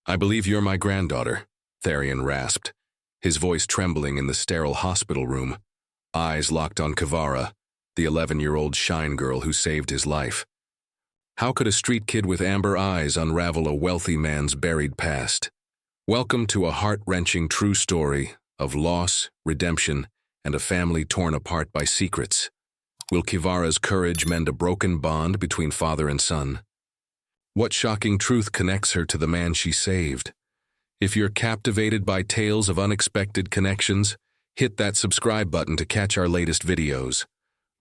I believe you're my granddaughter, Tharian rasped, his voice trembling in the sterile hospital room, eyes locked on Kivara, the 11-year-old shine girl who saved his life. How could a street kid with amber eyes unravel a wealthy man's buried past? Welcome to a heart-wrenching true story of loss, redemption, and a family torn apart by secrets. Will Kivara's courage mend a broken bond between father and son? What shocking truth connects her to the man she saved? If you're captivated by tales of unexpected connections, hit that subscribe button to catch our latest videos.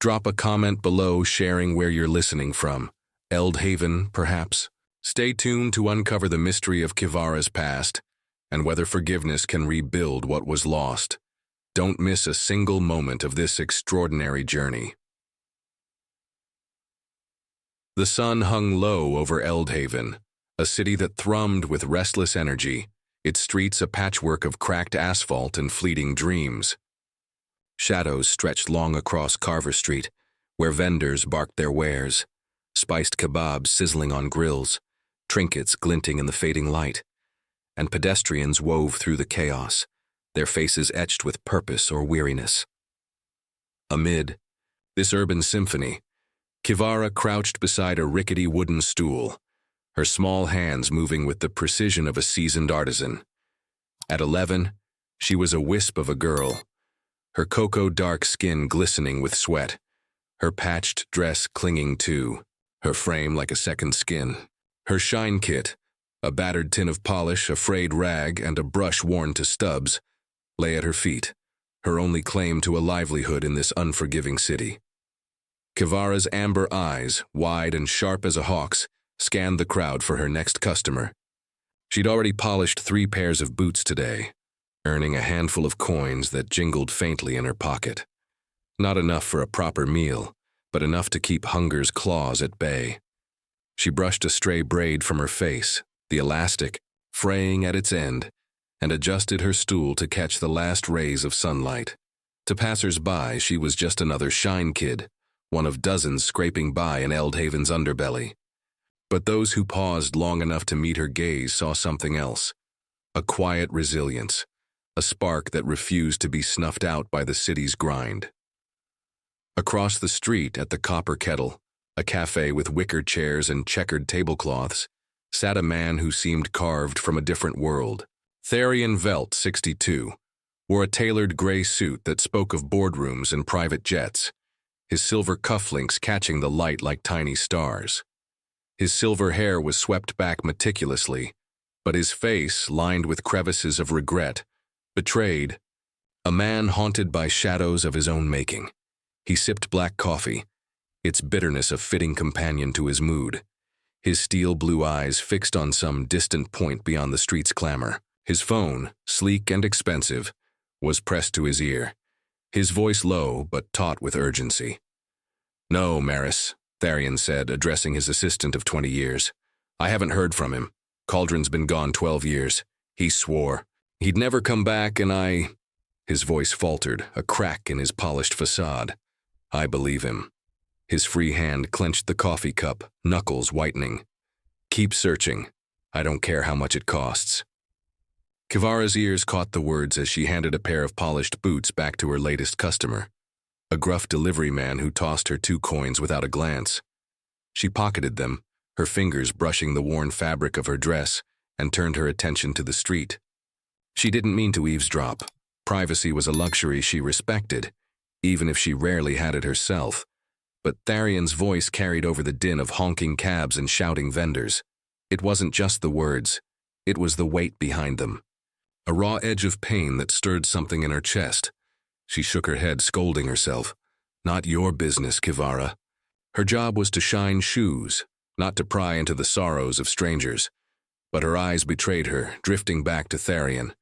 Drop a comment below sharing where you're listening from. Eldhaven, perhaps? Stay tuned to uncover the mystery of Kivara's past and whether forgiveness can rebuild what was lost. Don't miss a single moment of this extraordinary journey. The sun hung low over Eldhaven, a city that thrummed with restless energy, its streets a patchwork of cracked asphalt and fleeting dreams. Shadows stretched long across Carver Street, where vendors barked their wares, spiced kebabs sizzling on grills, trinkets glinting in the fading light, and pedestrians wove through the chaos, their faces etched with purpose or weariness. Amid this urban symphony, Kivara crouched beside a rickety wooden stool, her small hands moving with the precision of a seasoned artisan. At 11, she was a wisp of a girl, her cocoa-dark skin glistening with sweat, her patched dress clinging to her frame like a second skin. Her shine kit, a battered tin of polish, a frayed rag, and a brush worn to stubs, lay at her feet, her only claim to a livelihood in this unforgiving city. Kivara's amber eyes, wide and sharp as a hawk's, scanned the crowd for her next customer. She'd already polished 3 pairs of boots today, earning a handful of coins that jingled faintly in her pocket. Not enough for a proper meal, but enough to keep hunger's claws at bay. She brushed a stray braid from her face, the elastic fraying at its end, and adjusted her stool to catch the last rays of sunlight. To passers-by, she was just another shine kid, one of dozens scraping by in Eldhaven's underbelly. But those who paused long enough to meet her gaze saw something else, a quiet resilience, a spark that refused to be snuffed out by the city's grind. Across the street at the Copper Kettle, a cafe with wicker chairs and checkered tablecloths, sat a man who seemed carved from a different world. Tharian Velt, 62, wore a tailored gray suit that spoke of boardrooms and private jets, his silver cufflinks catching the light like tiny stars. His silver hair was swept back meticulously, but his face, lined with crevices of regret, betrayed a man haunted by shadows of his own making. He sipped black coffee, its bitterness a fitting companion to his mood, his steel blue eyes fixed on some distant point beyond the street's clamor. His phone, sleek and expensive, was pressed to his ear, his voice low but taut with urgency. "No, Maris," Tharian said, addressing his assistant of 20 years. "I haven't heard from him. Cauldron's been gone 12 years. He swore he'd never come back, and I—" His voice faltered, a crack in his polished facade. "I believe him." His free hand clenched the coffee cup, knuckles whitening. "Keep searching. I don't care how much it costs." Kivara's ears caught the words as she handed a pair of polished boots back to her latest customer, a gruff delivery man who tossed her 2 coins without a glance. She pocketed them, her fingers brushing the worn fabric of her dress, and turned her attention to the street. She didn't mean to eavesdrop. Privacy was a luxury she respected, even if she rarely had it herself. But Tharian's voice carried over the din of honking cabs and shouting vendors. It wasn't just the words, it was the weight behind them. A raw edge of pain that stirred something in her chest. She shook her head, scolding herself. Not your business, Kivara. Her job was to shine shoes, not to pry into the sorrows of strangers. But her eyes betrayed her, drifting back to Tharian.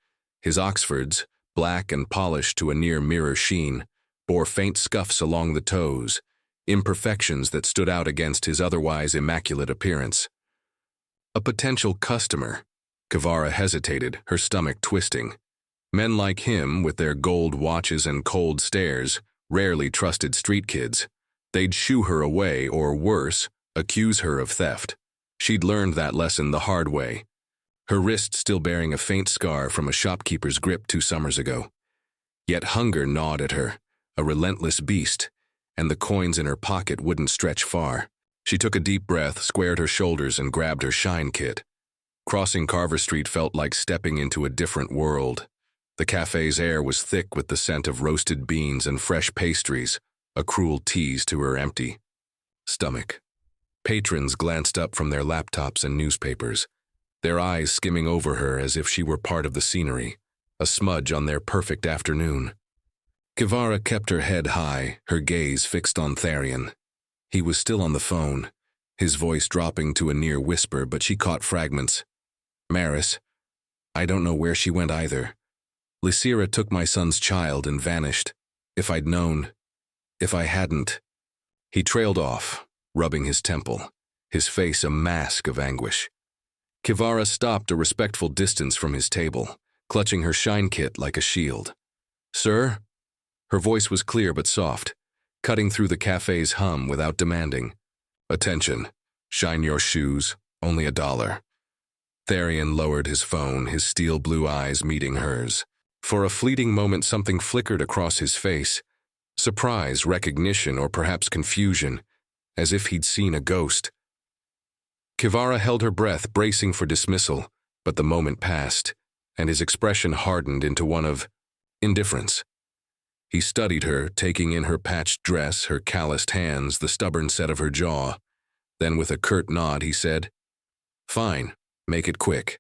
His Oxfords, black and polished to a near-mirror sheen, bore faint scuffs along the toes, imperfections that stood out against his otherwise immaculate appearance. A potential customer. Kivara hesitated, her stomach twisting. Men like him, with their gold watches and cold stares, rarely trusted street kids. They'd shoo her away, or worse, accuse her of theft. She'd learned that lesson the hard way. her wrist still bearing a faint scar from a shopkeeper's grip 2 summers ago. Yet hunger gnawed at her, a relentless beast, and the coins in her pocket wouldn't stretch far. She took a deep breath, squared her shoulders, and grabbed her shine kit. Crossing Carver Street felt like stepping into a different world. The cafe's air was thick with the scent of roasted beans and fresh pastries, a cruel tease to her empty stomach. Patrons glanced up from their laptops and newspapers, their eyes skimming over her as if she were part of the scenery, a smudge on their perfect afternoon. Kivara kept her head high, her gaze fixed on Tharian. He was still on the phone, his voice dropping to a near whisper, but she caught fragments. Maris, I don't know where she went either. Lysira took my son's child and vanished. If I'd known. If I hadn't. He trailed off, rubbing his temple, his face a mask of anguish. Kivara stopped a respectful distance from his table, clutching her shine kit like a shield. Sir? Her voice was clear but soft, cutting through the cafe's hum without demanding. Attention. Shine your shoes. Only $1. Tharian lowered his phone, his steel blue eyes meeting hers. For a fleeting moment something flickered across his face. Surprise, recognition, or perhaps confusion, as if he'd seen a ghost. Kivara held her breath, bracing for dismissal, but the moment passed, and his expression hardened into one of indifference. He studied her, taking in her patched dress, her calloused hands, the stubborn set of her jaw. Then with a curt nod he said, Fine, make it quick.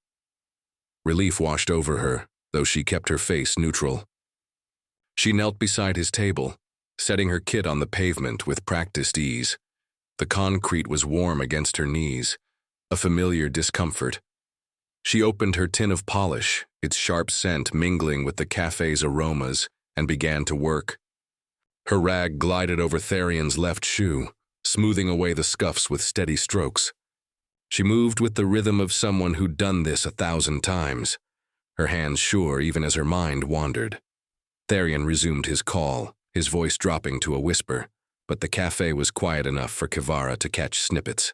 Relief washed over her, though she kept her face neutral. She knelt beside his table, setting her kit on the pavement with practiced ease. The concrete was warm against her knees, a familiar discomfort. She opened her tin of polish, its sharp scent mingling with the cafe's aromas, and began to work. Her rag glided over Tharian's left shoe, smoothing away the scuffs with steady strokes. She moved with the rhythm of someone who'd done this 1,000 times, her hands sure even as her mind wandered. Tharian resumed his call, his voice dropping to a whisper, but the cafe was quiet enough for Kivara to catch snippets.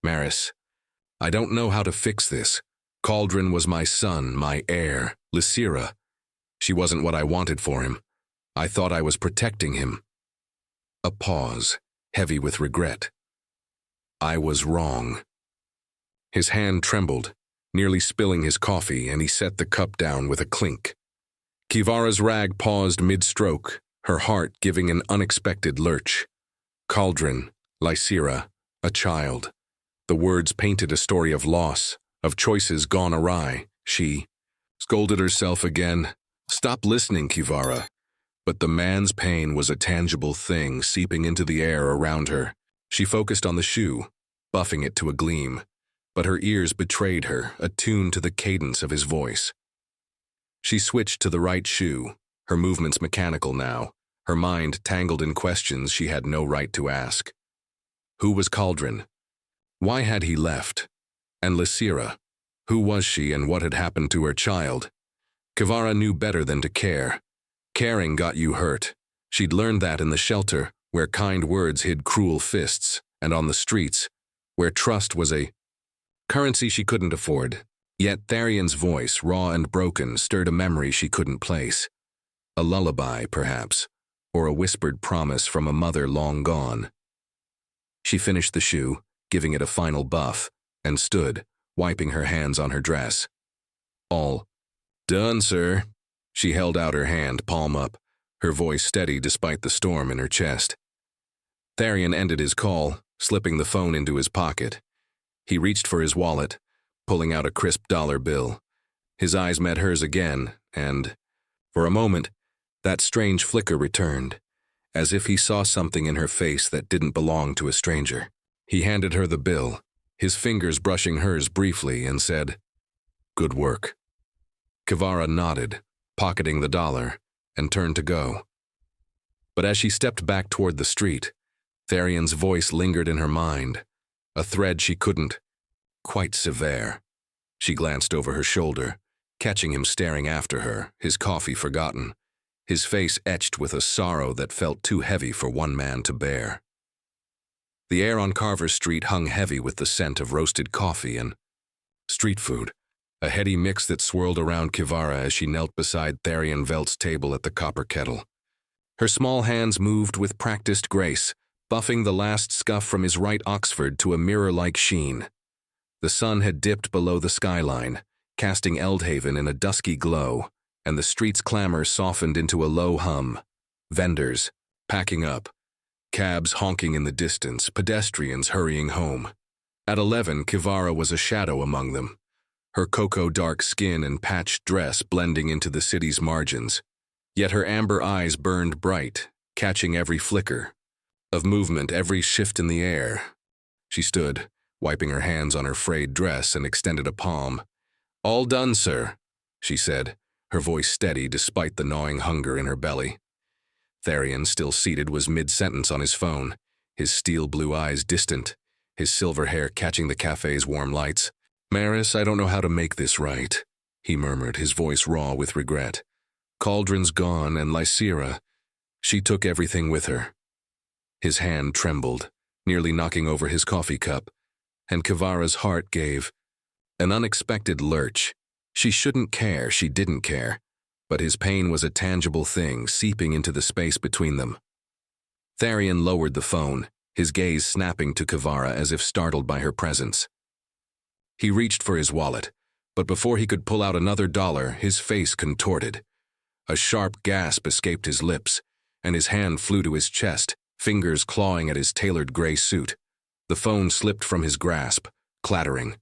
Maris, I don't know how to fix this. Cauldron was my son, my heir, Lysira. She wasn't what I wanted for him. I thought I was protecting him. A pause, heavy with regret. I was wrong. His hand trembled, nearly spilling his coffee, and he set the cup down with a clink. Kivara's rag paused mid-stroke, her heart giving an unexpected lurch. Cauldron, Lysira, a child. The words painted a story of loss, of choices gone awry. She scolded herself again. Stop listening, Kivara. But the man's pain was a tangible thing seeping into the air around her. She focused on the shoe, buffing it to a gleam, but her ears betrayed her, attuned to the cadence of his voice. She switched to the right shoe, her movements mechanical now, her mind tangled in questions she had no right to ask. Who was Cauldron? Why had he left? And Lysira? Who was she and what had happened to her child? Kivara knew better than to care. Caring got you hurt. She'd learned that in the shelter, where kind words hid cruel fists, and on the streets, where trust was a currency she couldn't afford. Yet Tharian's voice, raw and broken, stirred a memory she couldn't place. A lullaby, perhaps, or a whispered promise from a mother long gone. She finished the shoe, giving it a final buff, and stood, wiping her hands on her dress. All done, sir. She held out her hand, palm up, her voice steady despite the storm in her chest. Tharian ended his call, slipping the phone into his pocket. He reached for his wallet, pulling out a crisp dollar bill. His eyes met hers again, and, for a moment, that strange flicker returned, as if he saw something in her face that didn't belong to a stranger. He handed her the bill, his fingers brushing hers briefly, and said, Good work. Kivara nodded, pocketing the dollar, and turned to go. But as she stepped back toward the street, Tharian's voice lingered in her mind, a thread she couldn't quite sever. She glanced over her shoulder, catching him staring after her, his coffee forgotten, his face etched with a sorrow that felt too heavy for one man to bear. The air on Carver Street hung heavy with the scent of roasted coffee and street food. a heady mix that swirled around Kivara as she knelt beside Tharian Velt's table at the copper kettle. Her small hands moved with practiced grace, buffing the last scuff from his right Oxford to a mirror-like sheen. The sun had dipped below the skyline, casting Eldhaven in a dusky glow, and the street's clamor softened into a low hum. Vendors, packing up, cabs honking in the distance, pedestrians hurrying home. At 11, Kivara was a shadow among them, her cocoa-dark skin and patched dress blending into the city's margins. Yet her amber eyes burned bright, catching every flicker of movement, every shift in the air. She stood, wiping her hands on her frayed dress, and extended a palm. "All done, sir," she said, her voice steady despite the gnawing hunger in her belly. Tharian, still seated, was mid-sentence on his phone, his steel-blue eyes distant, his silver hair catching the cafe's warm lights. "Maris, I don't know how to make this right," he murmured, his voice raw with regret. "Cauldron's gone, and Lysira, she took everything with her." His hand trembled, nearly knocking over his coffee cup, and Kivara's heart gave an unexpected lurch. She shouldn't care, she didn't care, but his pain was a tangible thing, seeping into the space between them. Tharian lowered the phone, his gaze snapping to Kivara as if startled by her presence. He reached for his wallet, but before he could pull out another dollar, his face contorted. A sharp gasp escaped his lips, and his hand flew to his chest, fingers clawing at his tailored gray suit. The phone slipped from his grasp, clattering,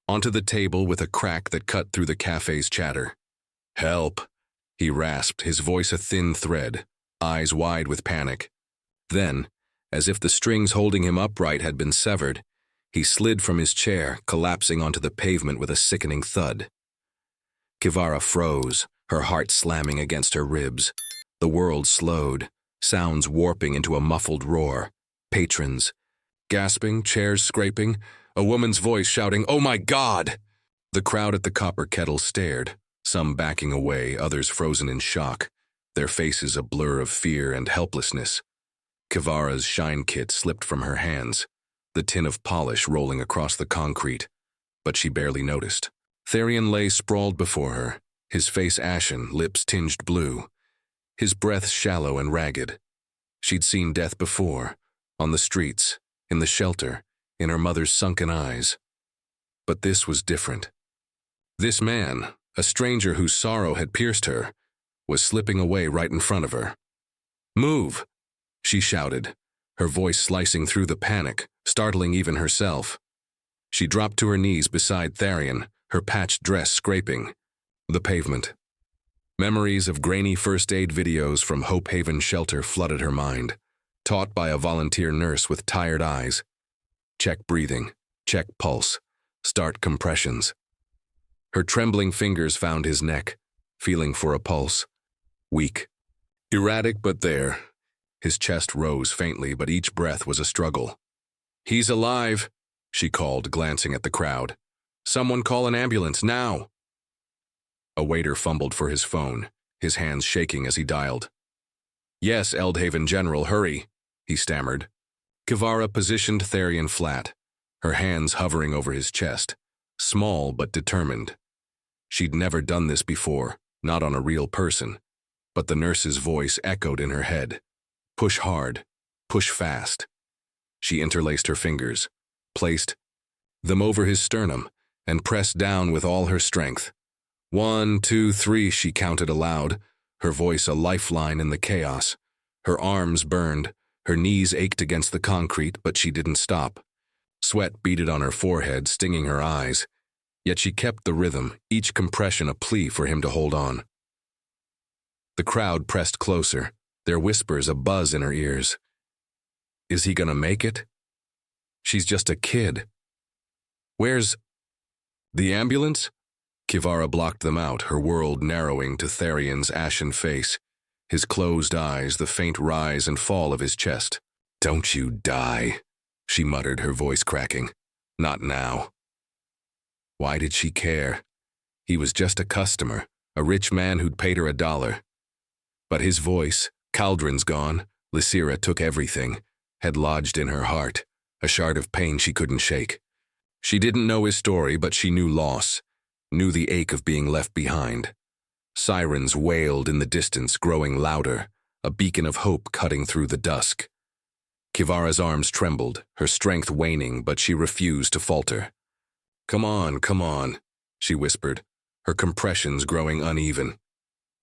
onto the table with a crack that cut through the cafe's chatter. "Help," he rasped, his voice a thin thread, eyes wide with panic. Then, as if the strings holding him upright had been severed, he slid from his chair, collapsing onto the pavement with a sickening thud. Kivara froze, her heart slamming against her ribs. The world slowed, sounds warping into a muffled roar. Patrons gasping, chairs scraping, a woman's voice shouting, "Oh my God!" The crowd at the copper kettle stared, some backing away, others frozen in shock, their faces a blur of fear and helplessness. Kivara's shine kit slipped from her hands, the tin of polish rolling across the concrete, but she barely noticed. Tharian lay sprawled before her, his face ashen, lips tinged blue, his breath shallow and ragged. She'd seen death before, on the streets, in the shelter, in her mother's sunken eyes. But this was different. This man, a stranger whose sorrow had pierced her, was slipping away right in front of her. "Move!" she shouted, her voice slicing through the panic, startling even herself. She dropped to her knees beside Tharian, her patched dress scraping the pavement. Memories of grainy first aid videos from Hope Haven shelter flooded her mind, taught by a volunteer nurse with tired eyes. Check breathing, check pulse, start compressions. Her trembling fingers found his neck, feeling for a pulse. Weak. Erratic but there. His chest rose faintly, but each breath was a struggle. "He's alive," she called, glancing at the crowd. "Someone call an ambulance, now." A waiter fumbled for his phone, his hands shaking as he dialed. "Yes, Eldhaven General, hurry," he stammered. Kivara positioned Tharian flat, her hands hovering over his chest, small but determined. She'd never done this before, not on a real person, but the nurse's voice echoed in her head. "Push hard, push fast." She interlaced her fingers, placed them over his sternum, and pressed down with all her strength. 1, 2, 3, she counted aloud, her voice a lifeline in the chaos. Her arms burned, her knees ached against the concrete, but she didn't stop. Sweat beaded on her forehead, stinging her eyes. Yet she kept the rhythm, each compression a plea for him to hold on. The crowd pressed closer, their whispers a buzz in her ears. "Is he gonna make it? She's just a kid. Where's the ambulance?" Kivara blocked them out, her world narrowing to Tharian's ashen face, his closed eyes, the faint rise and fall of his chest. "Don't you die," she muttered, her voice cracking. "Not now." Why did she care? He was just a customer, a rich man who'd paid her $1. But his voice, "Cauldron's gone, Lysira took everything," had lodged in her heart, a shard of pain she couldn't shake. She didn't know his story, but she knew loss. knew the ache of being left behind. Sirens wailed in the distance, growing louder, a beacon of hope cutting through the dusk. Kivara's arms trembled, her strength waning, but she refused to falter. Come on, she whispered, her compressions growing uneven.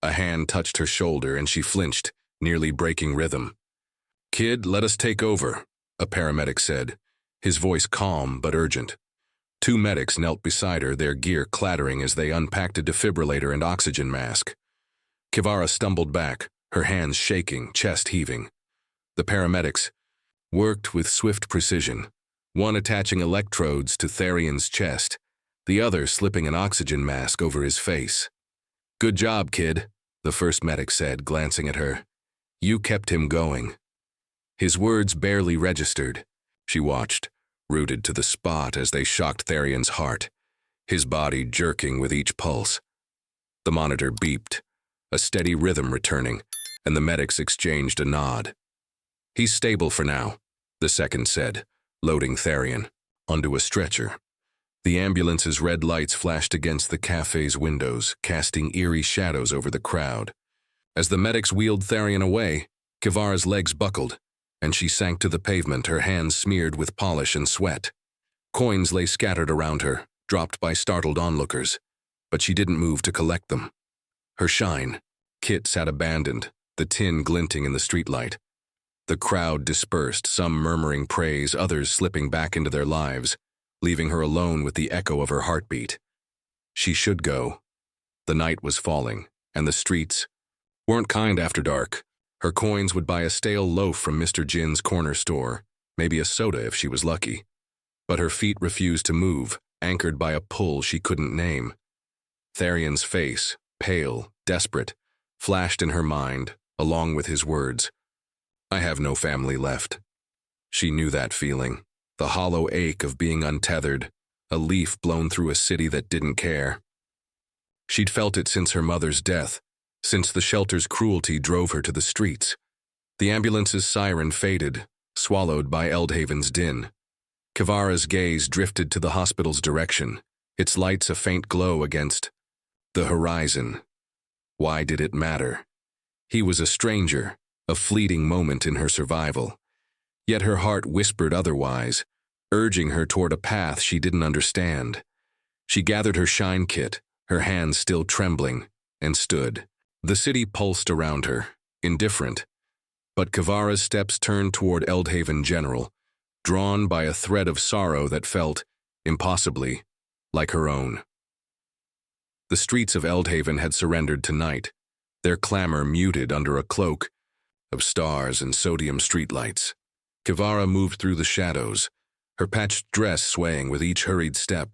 A hand touched her shoulder and she flinched, nearly breaking rhythm. Kid, let us take over, a paramedic said, his voice calm but urgent. Two medics knelt beside her, their gear clattering as they unpacked a defibrillator and oxygen mask. Kivara stumbled back, her hands shaking, chest heaving. The paramedics worked with swift precision, one attaching electrodes to Tharian's chest, the other slipping an oxygen mask over his face. Good job, kid, the first medic said, glancing at her. You kept him going. His words barely registered. She watched, rooted to the spot as they shocked Tharian's heart, his body jerking with each pulse. The monitor beeped, a steady rhythm returning, and the medics exchanged a nod. He's stable for now, the second said, loading Tharian onto a stretcher. The ambulance's red lights flashed against the cafe's windows, casting eerie shadows over the crowd. As the medics wheeled Tharian away, Kivara's legs buckled, and she sank to the pavement, her hands smeared with polish and sweat. Coins lay scattered around her, dropped by startled onlookers, but she didn't move to collect them. Her shine kit sat abandoned, the tin glinting in the streetlight. The crowd dispersed, some murmuring praise, others slipping back into their lives, leaving her alone with the echo of her heartbeat. She should go. The night was falling, and the streets weren't kind after dark. Her coins would buy a stale loaf from Mr. Jin's corner store, maybe a soda if she was lucky. But her feet refused to move, anchored by a pull she couldn't name. Tharian's face, pale, desperate, flashed in her mind, along with his words. I have no family left. She knew that feeling, the hollow ache of being untethered, a leaf blown through a city that didn't care. She'd felt it since her mother's death, since the shelter's cruelty drove her to the streets. The ambulance's siren faded, swallowed by Eldhaven's din. Kivara's gaze drifted to the hospital's direction, its lights a faint glow against the horizon. Why did it matter? He was a stranger, a fleeting moment in her survival. Yet her heart whispered otherwise, urging her toward a path she didn't understand. She gathered her shine kit, her hands still trembling, and stood. The city pulsed around her, indifferent, but Kivara's steps turned toward Eldhaven General, drawn by a thread of sorrow that felt, impossibly, like her own. The streets of Eldhaven had surrendered to night, their clamor muted under a cloak of stars and sodium streetlights. Kivara moved through the shadows, her patched dress swaying with each hurried step,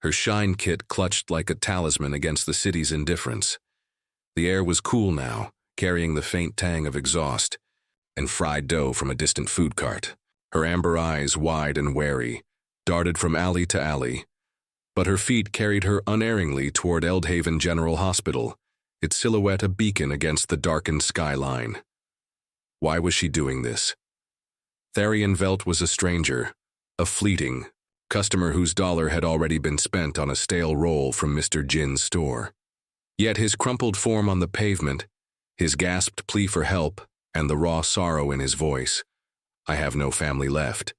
her shine kit clutched like a talisman against the city's indifference. The air was cool now, carrying the faint tang of exhaust and fried dough from a distant food cart. Her amber eyes, wide and wary, darted from alley to alley, but her feet carried her unerringly toward Eldhaven General Hospital, its silhouette a beacon against the darkened skyline. Why was she doing this? Tharian Velt was a stranger, a fleeting customer whose dollar had already been spent on a stale roll from Mr. Jin's store. Yet his crumpled form on the pavement, his gasped plea for help, and the raw sorrow in his voice, I have no family left,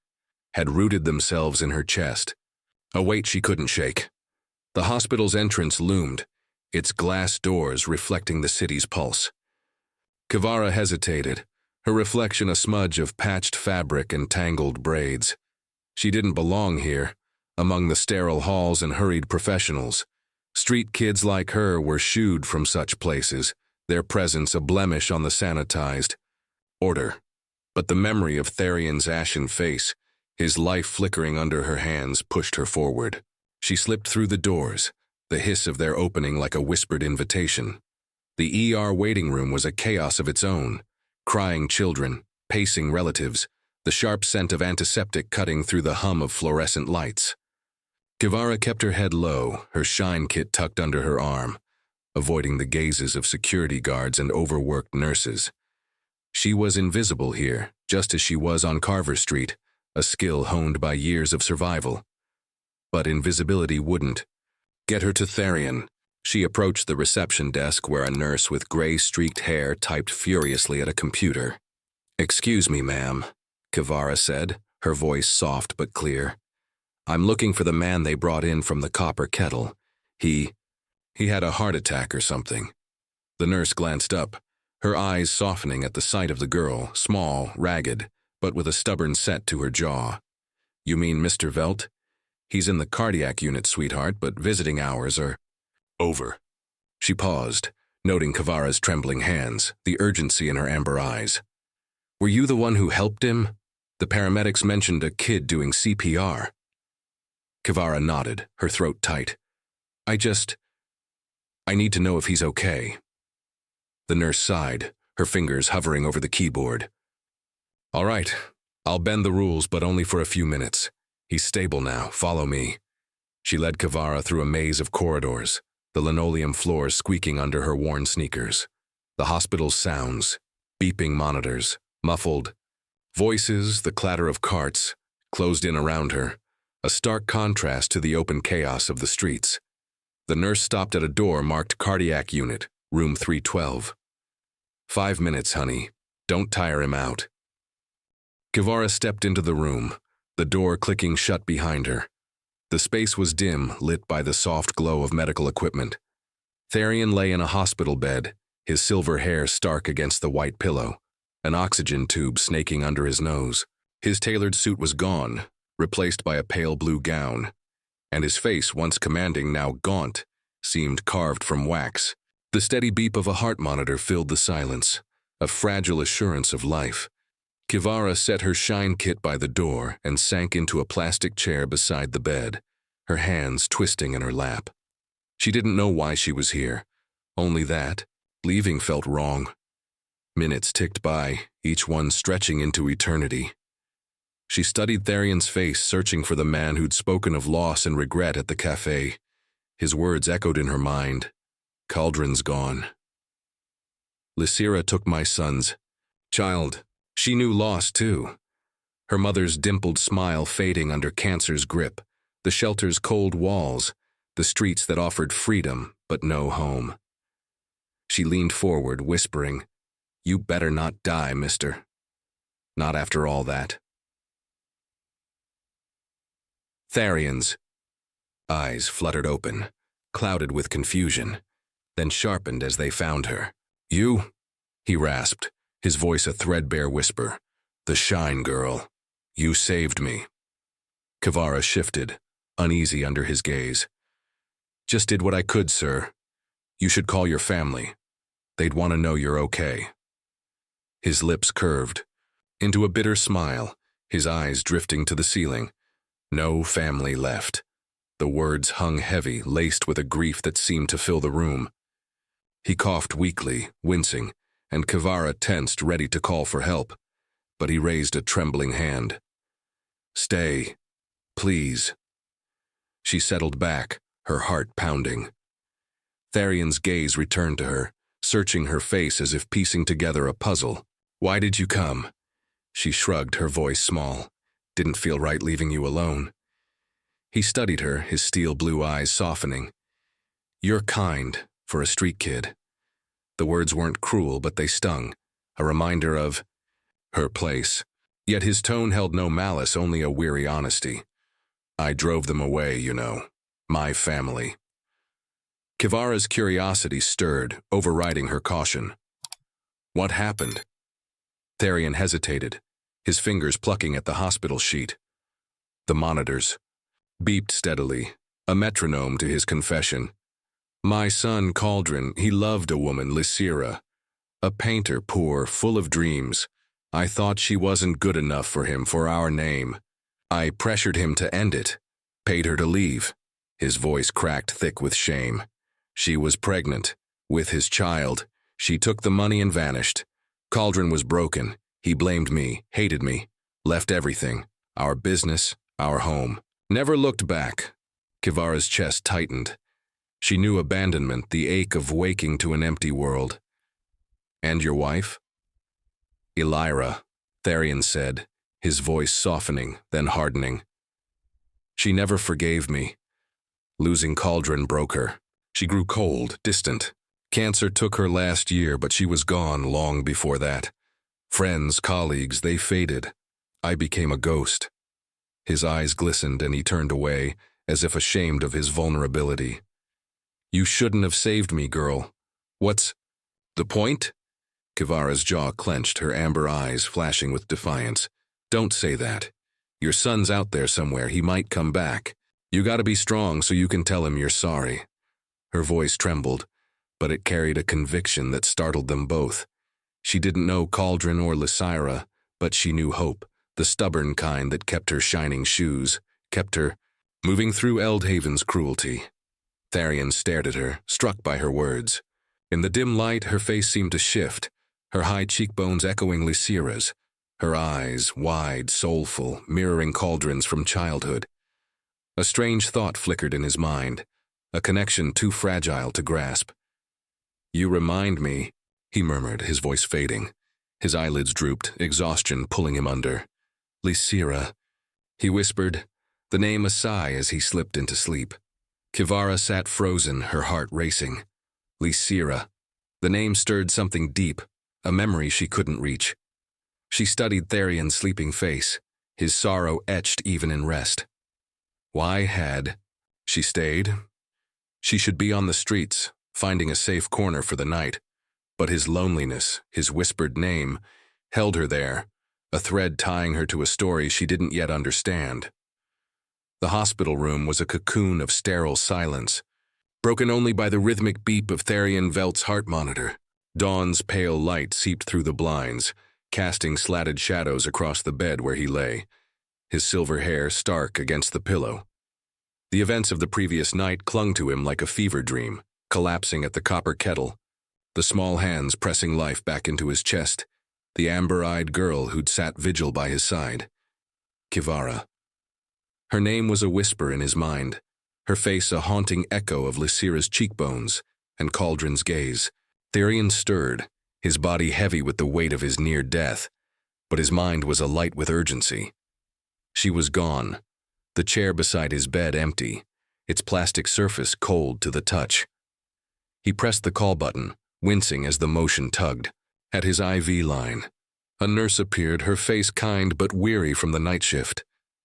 had rooted themselves in her chest, a weight she couldn't shake. The hospital's entrance loomed, its glass doors reflecting the city's pulse. Kivara hesitated, her reflection a smudge of patched fabric and tangled braids. She didn't belong here, among the sterile halls and hurried professionals. Street kids like her were shooed from such places, their presence a blemish on the sanitized order. But the memory of Tharian's ashen face, his life flickering under her hands, pushed her forward. She slipped through the doors, the hiss of their opening like a whispered invitation. The ER waiting room was a chaos of its own, crying children, pacing relatives, the sharp scent of antiseptic cutting through the hum of fluorescent lights. Kivara kept her head low, her shine kit tucked under her arm, avoiding the gazes of security guards and overworked nurses. She was invisible here, just as she was on Carver Street, a skill honed by years of survival. But invisibility wouldn't Get her to Therian. She approached the reception desk where a nurse with gray-streaked hair typed furiously at a computer. "Excuse me, ma'am," Kivara said, her voice soft but clear. "I'm looking for the man they brought in from the copper kettle. He had a heart attack or something." The nurse glanced up, her eyes softening at the sight of the girl, small, ragged, but with a stubborn set to her jaw. "You mean Mr. Velt? He's in the cardiac unit, sweetheart, but visiting hours are over." She paused, noting Kivara's trembling hands, the urgency in her amber eyes. "Were you the one who helped him? The paramedics mentioned a kid doing CPR." Kivara nodded, her throat tight. I need to know if he's okay." The nurse sighed, her fingers hovering over the keyboard. "All right, I'll bend the rules, but only for a few minutes. He's stable now, follow me." She led Kivara through a maze of corridors, the linoleum floors squeaking under her worn sneakers. The hospital's sounds, beeping monitors, muffled voices, the clatter of carts, closed in around her, a stark contrast to the open chaos of the streets. The nurse stopped at a door marked Cardiac Unit, room 312. "5 minutes, honey. Don't tire him out." Kivara stepped into the room, the door clicking shut behind her. The space was dim, lit by the soft glow of medical equipment. Therian lay in a hospital bed, his silver hair stark against the white pillow, an oxygen tube snaking under his nose. His tailored suit was gone, replaced by a pale blue gown, and his face, once commanding, now gaunt, seemed carved from wax. The steady beep of a heart monitor filled the silence, a fragile assurance of life. Kivara set her shine kit by the door and sank into a plastic chair beside the bed, her hands twisting in her lap. She didn't know why she was here, only that leaving felt wrong. Minutes ticked by, each one stretching into eternity. She studied Therian's face, searching for the man who'd spoken of loss and regret at the cafe. His words echoed in her mind. "Cauldron's gone. Lysira took my son's child." She knew loss, too. Her mother's dimpled smile fading under cancer's grip, the shelter's cold walls, the streets that offered freedom but no home. She leaned forward, whispering, "You better not die, mister. Not after all that." Therian's eyes fluttered open, clouded with confusion, then sharpened as they found her. "You?" he rasped, his voice a threadbare whisper. "The Shine Girl. You saved me." Kivara shifted, uneasy under his gaze. "Just did what I could, sir. You should call your family. They'd want to know you're okay." His lips curved into a bitter smile, his eyes drifting to the ceiling. No family left. The words hung heavy, laced with a grief that seemed to fill the room. He coughed weakly, wincing, and Kivara tensed, ready to call for help, but he raised a trembling hand. "Stay, please." She settled back, her heart pounding. Therian's gaze returned to her, searching her face as if piecing together a puzzle. "Why did you come?" She shrugged, her voice small. "Didn't feel right leaving you alone." He studied her, his steel blue eyes softening. "You're kind, for a street kid." The words weren't cruel, but they stung, a reminder of her place. Yet his tone held no malice, only a weary honesty. "I drove them away, you know. My family." Kivara's curiosity stirred, overriding her caution. "What happened?" Therian hesitated, his fingers plucking at the hospital sheet. The monitors beeped steadily, a metronome to his confession. "My son, Cauldron, he loved a woman, Lysira. A painter, poor, full of dreams. I thought she wasn't good enough for him, for our name. I pressured him to end it, paid her to leave." His voice cracked thick with shame. "She was pregnant, with his child. She took the money and vanished. Cauldron was broken. He blamed me, hated me, left everything. Our business, our home. Never looked back." Kivara's chest tightened. She knew abandonment, the ache of waking to an empty world. "And your wife?" "Elira," Therian said, his voice softening, then hardening. "She never forgave me. Losing Cauldron broke her. She grew cold, distant. Cancer took her last year, but she was gone long before that. Friends, colleagues, they faded. I became a ghost. His eyes glistened and he turned away, as if ashamed of his vulnerability. You shouldn't have saved me, girl. What's the point? Kivara's jaw clenched, her amber eyes flashing with defiance. Don't say that. Your son's out there somewhere. He might come back. You gotta be strong so you can tell him you're sorry. Her voice trembled, but it carried a conviction that startled them both. She didn't know Cauldron or Lysira, but she knew hope, the stubborn kind that kept her shining shoes, kept her moving through Eldhaven's cruelty. Tharion stared at her, struck by her words. In the dim light, her face seemed to shift, her high cheekbones echoing Lysira's, her eyes, wide, soulful, mirroring Cauldron's from childhood. A strange thought flickered in his mind, a connection too fragile to grasp. You remind me, he murmured, his voice fading. His eyelids drooped, exhaustion pulling him under. Lysira, he whispered, the name a sigh as he slipped into sleep. Kivara sat frozen, her heart racing. Lysira. The name stirred something deep, a memory she couldn't reach. She studied Tharion's sleeping face, his sorrow etched even in rest. Why had she stayed? She should be on the streets, finding a safe corner for the night. But his loneliness, his whispered name, held her there, a thread tying her to a story she didn't yet understand. The hospital room was a cocoon of sterile silence, broken only by the rhythmic beep of Tharion Velt's heart monitor. Dawn's pale light seeped through the blinds, casting slatted shadows across the bed where he lay, his silver hair stark against the pillow. The events of the previous night clung to him like a fever dream, collapsing at the copper kettle, the small hands pressing life back into his chest, the amber-eyed girl who'd sat vigil by his side. Kivara. Her name was a whisper in his mind, her face a haunting echo of Lysira's cheekbones and Cauldron's gaze. Tharion stirred, his body heavy with the weight of his near death, but his mind was alight with urgency. She was gone, the chair beside his bed empty, its plastic surface cold to the touch. He pressed the call button, wincing as the motion tugged. At his IV line, a nurse appeared, her face kind but weary from the night shift.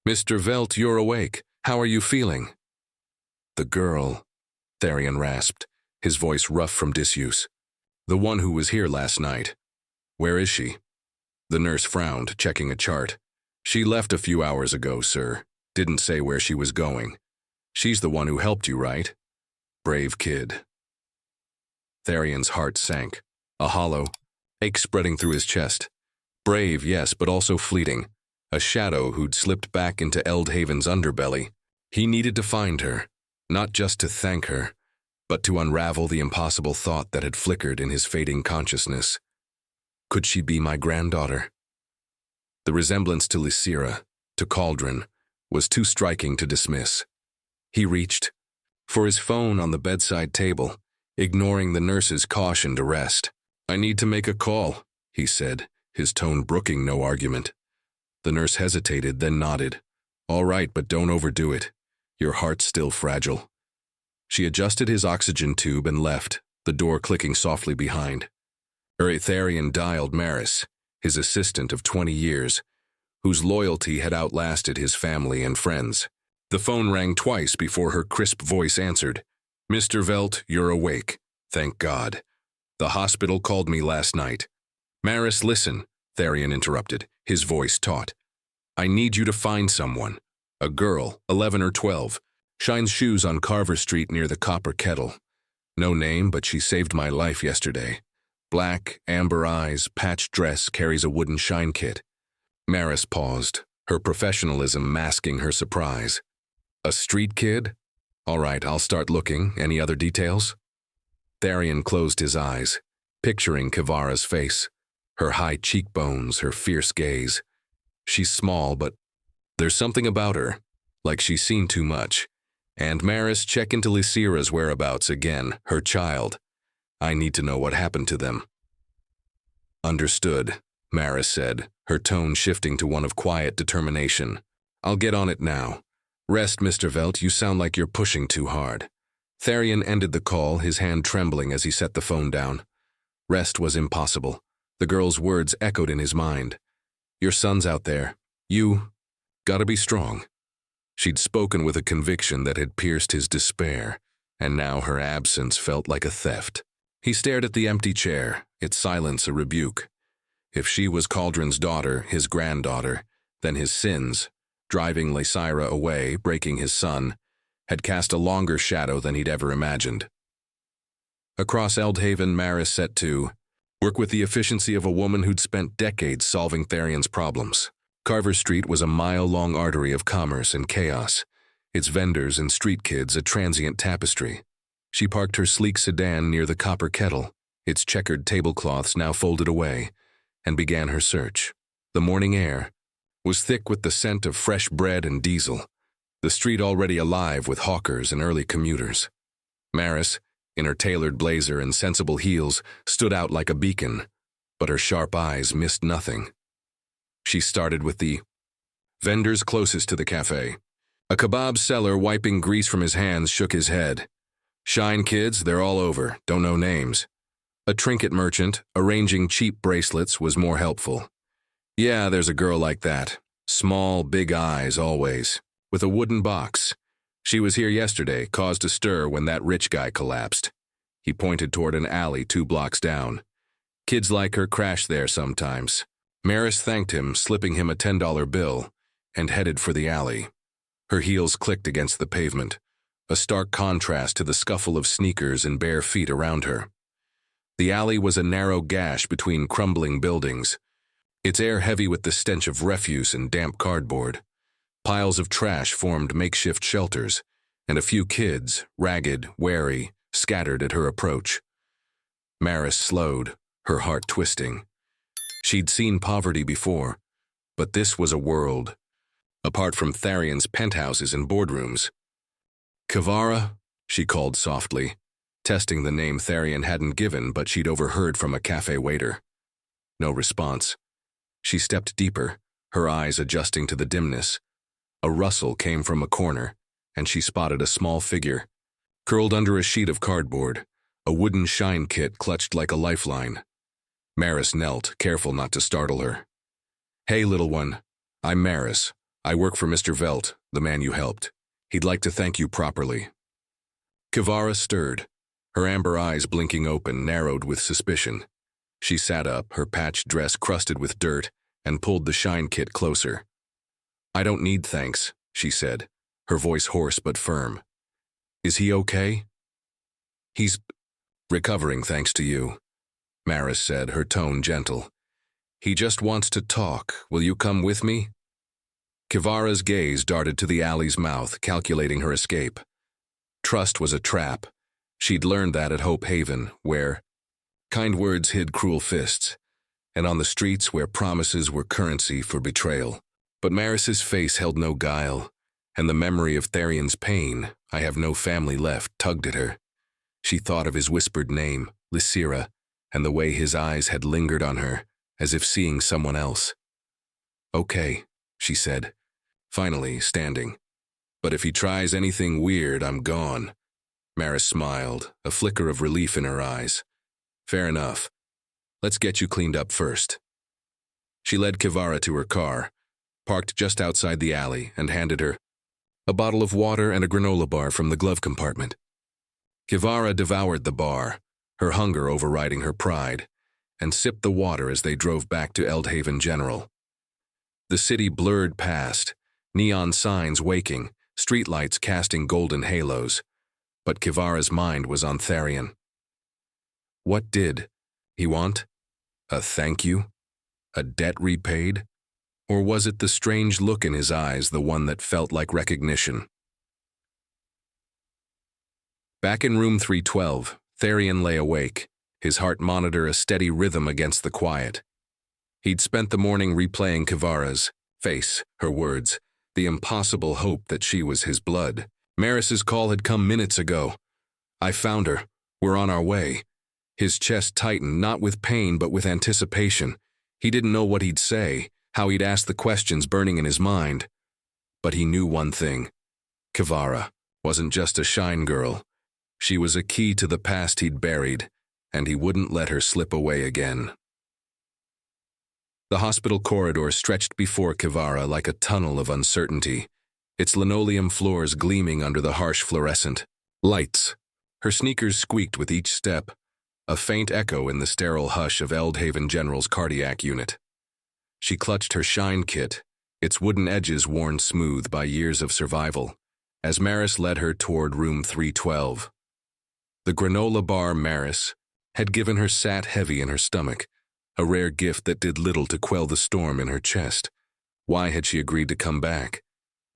Mr. Velt, you're awake. How are you feeling? The girl, Tharion rasped, his voice rough from disuse. The one who was here last night. Where is she? The nurse frowned, checking a chart. She left a few hours ago, sir. Didn't say where she was going. She's the one who helped you, right? Brave kid. Tharion's heart sank, a hollow ache spreading through his chest. Brave, yes, but also fleeting. A shadow who'd slipped back into Eldhaven's underbelly. He needed to find her, not just to thank her, but to unravel the impossible thought that had flickered in his fading consciousness. Could she be my granddaughter? The resemblance to Lysira, to Cauldron, was too striking to dismiss. He reached for his phone on the bedside table, ignoring the nurse's caution to rest. I need to make a call, he said, his tone brooking no argument. The nurse hesitated, then nodded. All right, but don't overdo it. Your heart's still fragile. She adjusted his oxygen tube and left, the door clicking softly behind. Tharion dialed Maris, his assistant of 20 years, whose loyalty had outlasted his family and friends. The phone rang twice before her crisp voice answered. Mr. Velt, you're awake. Thank God. The hospital called me last night. Maris, listen, Tharion interrupted, his voice taut. I need you to find someone. A girl, 11 or 12, shines shoes on Carver Street near the Copper Kettle. No name, but she saved my life yesterday. Black, amber eyes, patched dress, carries a wooden shine kit. Maris paused, her professionalism masking her surprise. A street kid? All right, I'll start looking. Any other details? Tharion closed his eyes, picturing Kivara's face, her high cheekbones, her fierce gaze. She's small, but there's something about her, like she's seen too much. And Maris, check into Lysira's whereabouts again, her child. I need to know what happened to them. Understood, Maris said, her tone shifting to one of quiet determination. I'll get on it now. Rest, Mr. Velt, you sound like you're pushing too hard. Tharian ended the call, his hand trembling as he set the phone down. Rest was impossible. The girl's words echoed in his mind. Your son's out there. You gotta be strong. She'd spoken with a conviction that had pierced his despair, and now her absence felt like a theft. He stared at the empty chair, its silence a rebuke. If she was Cauldron's daughter, his granddaughter, then his sins, driving Lysira away, breaking his son, had cast a longer shadow than he'd ever imagined. Across Eldhaven, Maris set to work with the efficiency of a woman who'd spent decades solving Tharian's problems. Carver Street was a mile-long artery of commerce and chaos, its vendors and street kids a transient tapestry. She parked her sleek sedan near the copper kettle, its checkered tablecloths now folded away, and began her search. The morning air was thick with the scent of fresh bread and diesel, the street already alive with hawkers and early commuters. Maris, in her tailored blazer and sensible heels, stood out like a beacon, but her sharp eyes missed nothing. She started with the vendors closest to the cafe. A kebab seller wiping grease from his hands shook his head. Shine kids, they're all over, don't know names. A trinket merchant, arranging cheap bracelets, was more helpful. Yeah, there's a girl like that. Small, big eyes, always. With a wooden box. She was here yesterday, caused a stir when that rich guy collapsed. He pointed toward an alley 2 blocks down. Kids like her crash there sometimes. Maris thanked him, slipping him a $10 bill, and headed for the alley. Her heels clicked against the pavement, a stark contrast to the scuffle of sneakers and bare feet around her. The alley was a narrow gash between crumbling buildings, its air heavy with the stench of refuse and damp cardboard. Piles of trash formed makeshift shelters, and a few kids, ragged, wary, scattered at her approach. Maris slowed, her heart twisting. She'd seen poverty before, but this was a world, apart from Tharian's penthouses and boardrooms. Kivara, she called softly, testing the name Tharian hadn't given but she'd overheard from a cafe waiter. No response. She stepped deeper, her eyes adjusting to the dimness. A rustle came from a corner, and she spotted a small figure, curled under a sheet of cardboard, a wooden shine kit clutched like a lifeline. Maris knelt, careful not to startle her. Hey, little one. I'm Maris. I work for Mr. Velt, the man you helped. He'd like to thank you properly. Kivara stirred, her amber eyes blinking open, narrowed with suspicion. She sat up, her patched dress crusted with dirt, and pulled the shine kit closer. I don't need thanks, she said, her voice hoarse but firm. Is he okay? He's recovering thanks to you, Maris said, her tone gentle. He just wants to talk. Will you come with me? Kivara's gaze darted to the alley's mouth, calculating her escape. Trust was a trap. She'd learned that at Hope Haven, where kind words hid cruel fists, and on the streets where promises were currency for betrayal. But Maris's face held no guile, and the memory of Tharian's pain, I have no family left, tugged at her. She thought of his whispered name, Lysira, and the way his eyes had lingered on her, as if seeing someone else. Okay, she said, finally standing. But if he tries anything weird, I'm gone. Maris smiled, a flicker of relief in her eyes. Fair enough. Let's get you cleaned up first. She led Kivara to her car, parked just outside the alley, and handed her a bottle of water and a granola bar from the glove compartment. Kivara devoured the bar, her hunger overriding her pride, and sipped the water as they drove back to Eldhaven General. The city blurred past, neon signs waking, streetlights casting golden halos, but Kivara's mind was on Tharian. What did he want? A thank you? A debt repaid? Or was it the strange look in his eyes, the one that felt like recognition? Back in room 312, Tharian lay awake, his heart monitor a steady rhythm against the quiet. He'd spent the morning replaying Kivara's face, her words, the impossible hope that she was his blood. Maris's call had come minutes ago. I found her. We're on our way. His chest tightened, not with pain but with anticipation. He didn't know what he'd say, how he'd ask the questions burning in his mind. But he knew one thing. Kivara wasn't just a shine girl. She was a key to the past he'd buried, and he wouldn't let her slip away again. The hospital corridor stretched before Kivara like a tunnel of uncertainty, its linoleum floors gleaming under the harsh fluorescent lights. Her sneakers squeaked with each step, a faint echo in the sterile hush of Eldhaven General's cardiac unit. She clutched her shine kit, its wooden edges worn smooth by years of survival, as Maris led her toward room 312. The granola bar Maris had given her sat heavy in her stomach, a rare gift that did little to quell the storm in her chest. Why had she agreed to come back?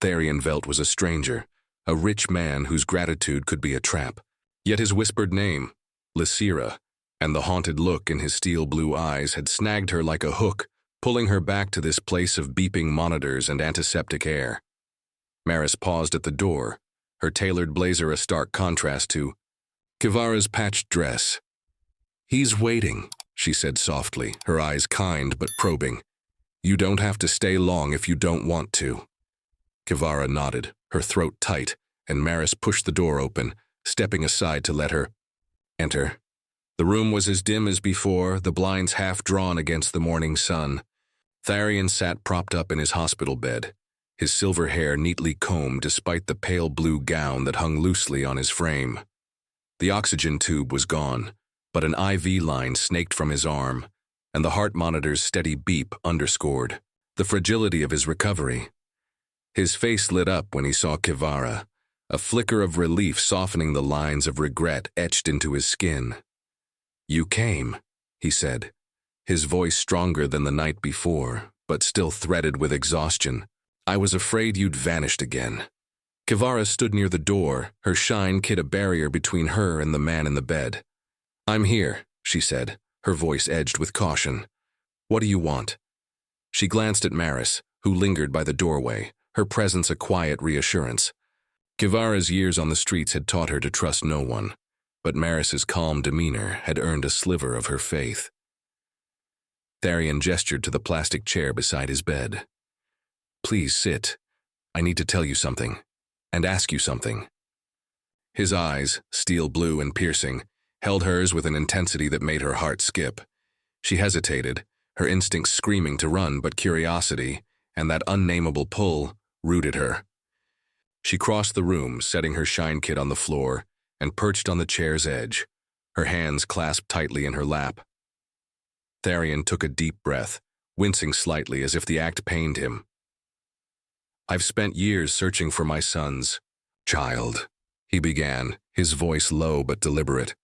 Tharian Velt was a stranger, a rich man whose gratitude could be a trap. Yet his whispered name, Lysira, and the haunted look in his steel-blue eyes had snagged her like a hook, pulling her back to this place of beeping monitors and antiseptic air. Maris paused at the door, her tailored blazer a stark contrast to Kivara's patched dress. "He's waiting," she said softly, her eyes kind but probing. "You don't have to stay long if you don't want to." Kivara nodded, her throat tight, and Maris pushed the door open, stepping aside to let her enter. The room was as dim as before, the blinds half drawn against the morning sun. Tharian sat propped up in his hospital bed, his silver hair neatly combed despite the pale blue gown that hung loosely on his frame. The oxygen tube was gone, but an IV line snaked from his arm, and the heart monitor's steady beep underscored the fragility of his recovery. His face lit up when he saw Kivara, a flicker of relief softening the lines of regret etched into his skin. "You came," he said, his voice stronger than the night before, but still threaded with exhaustion. "I was afraid you'd vanished again." Kivara stood near the door, her shine kit a barrier between her and the man in the bed. "I'm here," she said, her voice edged with caution. "What do you want?" She glanced at Maris, who lingered by the doorway, her presence a quiet reassurance. Kivara's years on the streets had taught her to trust no one, but Maris's calm demeanor had earned a sliver of her faith. Tharian gestured to the plastic chair beside his bed. "Please sit. I need to tell you something, and ask you something." His eyes, steel blue and piercing, held hers with an intensity that made her heart skip. She hesitated, her instincts screaming to run, but curiosity, and that unnameable pull, rooted her. She crossed the room, setting her shine kit on the floor, and perched on the chair's edge, her hands clasped tightly in her lap. Tharian took a deep breath, wincing slightly as if the act pained him. "I've spent years searching for my son's child," he began, his voice low but deliberate.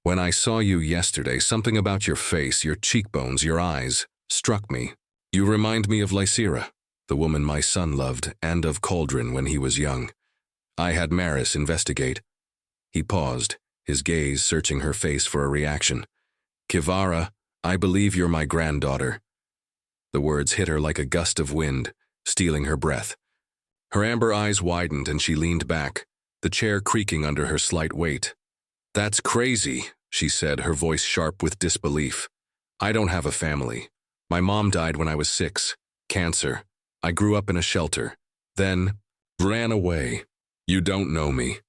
"When I saw you yesterday, something about your face, your cheekbones, your eyes, struck me. You remind me of Lysira, the woman my son loved, and of Cauldron when he was young. I had Maris investigate." He paused, his gaze searching her face for a reaction. "Kivara, I believe you're my granddaughter." The words hit her like a gust of wind, stealing her breath. Her amber eyes widened and she leaned back, the chair creaking under her slight weight. "That's crazy," she said, her voice sharp with disbelief. "I don't have a family. My mom died when I was 6. Cancer. I grew up in a shelter. Then, ran away. You don't know me."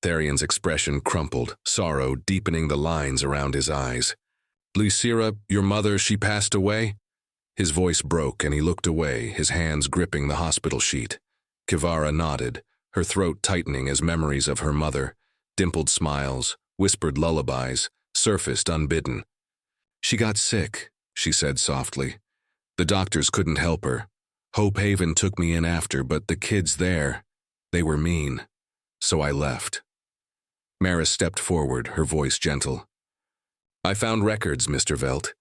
Tharian's expression crumpled, sorrow deepening the lines around his eyes. "Lysira, your mother, she passed away?" His voice broke and he looked away, his hands gripping the hospital sheet. Kivara nodded, her throat tightening as memories of her mother, dimpled smiles, whispered lullabies, surfaced unbidden. "She got sick," she said softly. "The doctors couldn't help her. Hope Haven took me in after, but the kids there, they were mean. So I left." Maris stepped forward, her voice gentle. "I found records, Mr. Velt.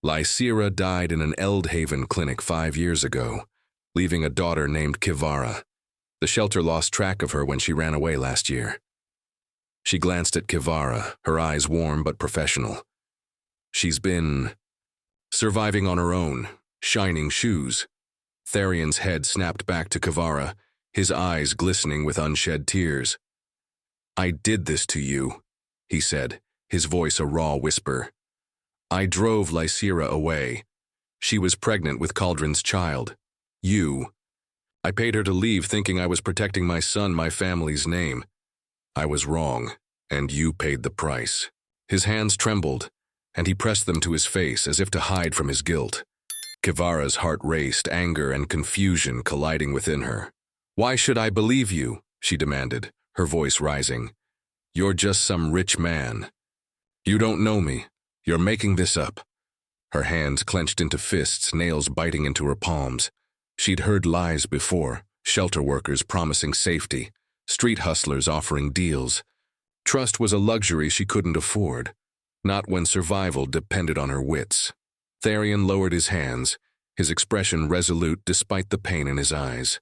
Lysira died in an Eldhaven clinic 5 years ago, leaving a daughter named Kivara. The shelter lost track of her when she ran away last year." She glanced at Kivara, her eyes warm but professional. "She's been surviving on her own, shining shoes." Tharian's head snapped back to Kivara, his eyes glistening with unshed tears. "I did this to you," he said, his voice a raw whisper. "I drove Lysira away. She was pregnant with Cauldron's child. You." I paid her to leave thinking I was protecting my son, my family's name. I was wrong, and you paid the price." His hands trembled, and he pressed them to his face as if to hide from his guilt. Kivara's heart raced, anger and confusion colliding within her. "Why should I believe you?" she demanded, her voice rising. "You're just some rich man. You don't know me. You're making this up." Her hands clenched into fists, nails biting into her palms. She'd heard lies before, shelter workers promising safety, street hustlers offering deals. Trust was a luxury she couldn't afford, not when survival depended on her wits. Tharian lowered his hands, his expression resolute despite the pain in his eyes.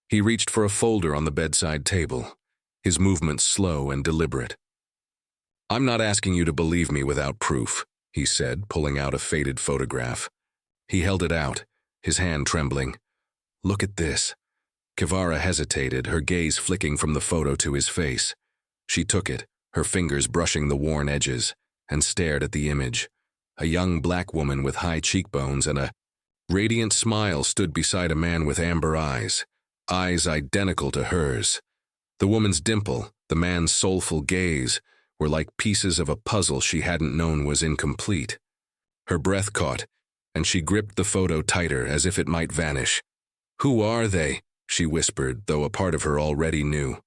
He reached for a folder on the bedside table, his movements slow and deliberate. "I'm not asking you to believe me without proof," he said, pulling out a faded photograph. He held it out, his hand trembling. "Look at this." Kivara hesitated, her gaze flicking from the photo to his face. She took it, her fingers brushing the worn edges, and stared at the image. A young black woman with high cheekbones and a radiant smile stood beside a man with amber eyes identical to hers. The woman's dimple, the man's soulful gaze, were like pieces of a puzzle she hadn't known was incomplete. Her breath caught, and she gripped the photo tighter as if it might vanish. "Who are they?" she whispered, though a part of her already knew.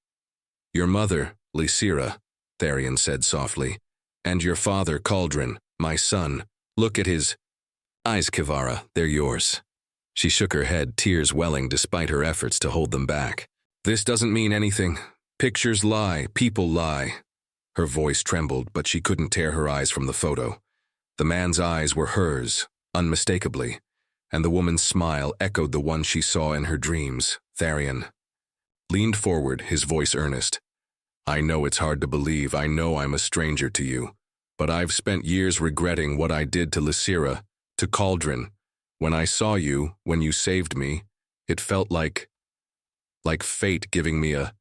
"Your mother, Lysira," Tharian said softly, "and your father, Cauldron, my son. Look at his eyes, Kivara, they're yours." She shook her head, tears welling despite her efforts to hold them back. "This doesn't mean anything. Pictures lie, people lie." Her voice trembled, but she couldn't tear her eyes from the photo. The man's eyes were hers, unmistakably, and the woman's smile echoed the one she saw in her dreams. Tharian leaned forward, his voice earnest. "I know it's hard to believe, I know I'm a stranger to you, but I've spent years regretting what I did to Lysira, to Cauldron. When I saw you, when you saved me, it felt like fate giving me a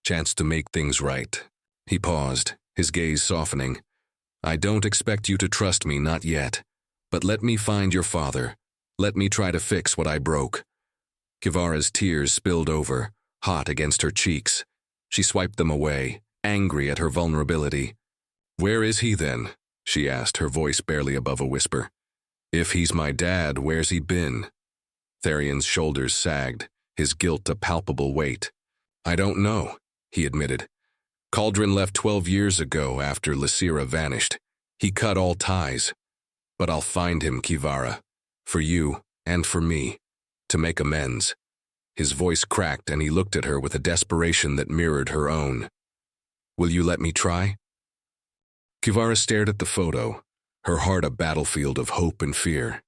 chance to make things right." He paused, his gaze softening. "I don't expect you to trust me, not yet, but let me find your father. Let me try to fix what I broke." Kivara's tears spilled over, hot against her cheeks. She swiped them away, angry at her vulnerability. "Where is he then?" she asked, her voice barely above a whisper. "If he's my dad, where's he been?" Tharian's shoulders sagged, his guilt a palpable weight. "I don't know," he admitted. "Cauldron left 12 years ago after Lysira vanished. He cut all ties. But I'll find him, Kivara. For you, and for me. To make amends." His voice cracked and he looked at her with a desperation that mirrored her own. "Will you let me try?" Kivara stared at the photo, her heart a battlefield of hope and fear.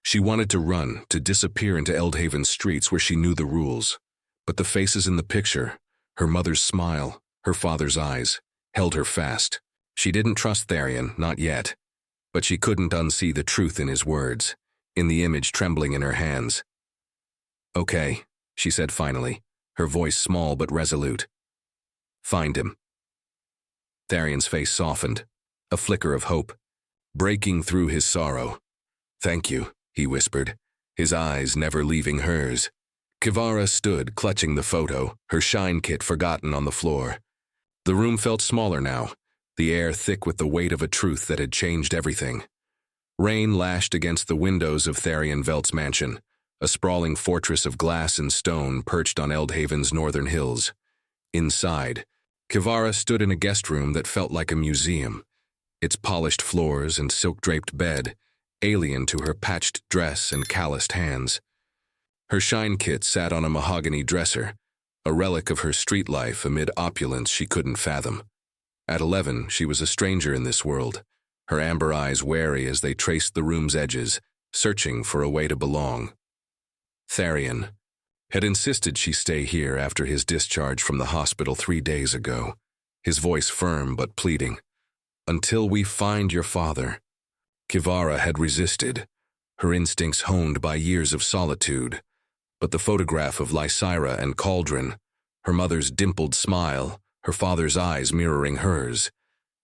She wanted to run, to disappear into Eldhaven's streets where she knew the rules. But the faces in the picture, her mother's smile, her father's eyes, held her fast. She didn't trust Tharian, not yet. But she couldn't unsee the truth in his words, in the image trembling in her hands. "Okay," she said finally, her voice small but resolute. "Find him." Tharian's face softened, a flicker of hope, breaking through his sorrow. "Thank you," he whispered, his eyes never leaving hers. Kivara stood, clutching the photo, her shine kit forgotten on the floor. The room felt smaller now, the air thick with the weight of a truth that had changed everything. Rain lashed against the windows of Tharian Velt's mansion, a sprawling fortress of glass and stone perched on Eldhaven's northern hills. Inside, Kivara stood in a guest room that felt like a museum, its polished floors and silk-draped bed, alien to her patched dress and calloused hands. Her shine kit sat on a mahogany dresser, a relic of her street life amid opulence she couldn't fathom. At 11, she was a stranger in this world, her amber eyes wary as they traced the room's edges, searching for a way to belong. Tharian had insisted she stay here after his discharge from the hospital 3 days ago, his voice firm but pleading. "Until we find your father." Kivara had resisted, her instincts honed by years of solitude. But the photograph of Lysira and Cauldron, her mother's dimpled smile, her father's eyes mirroring hers,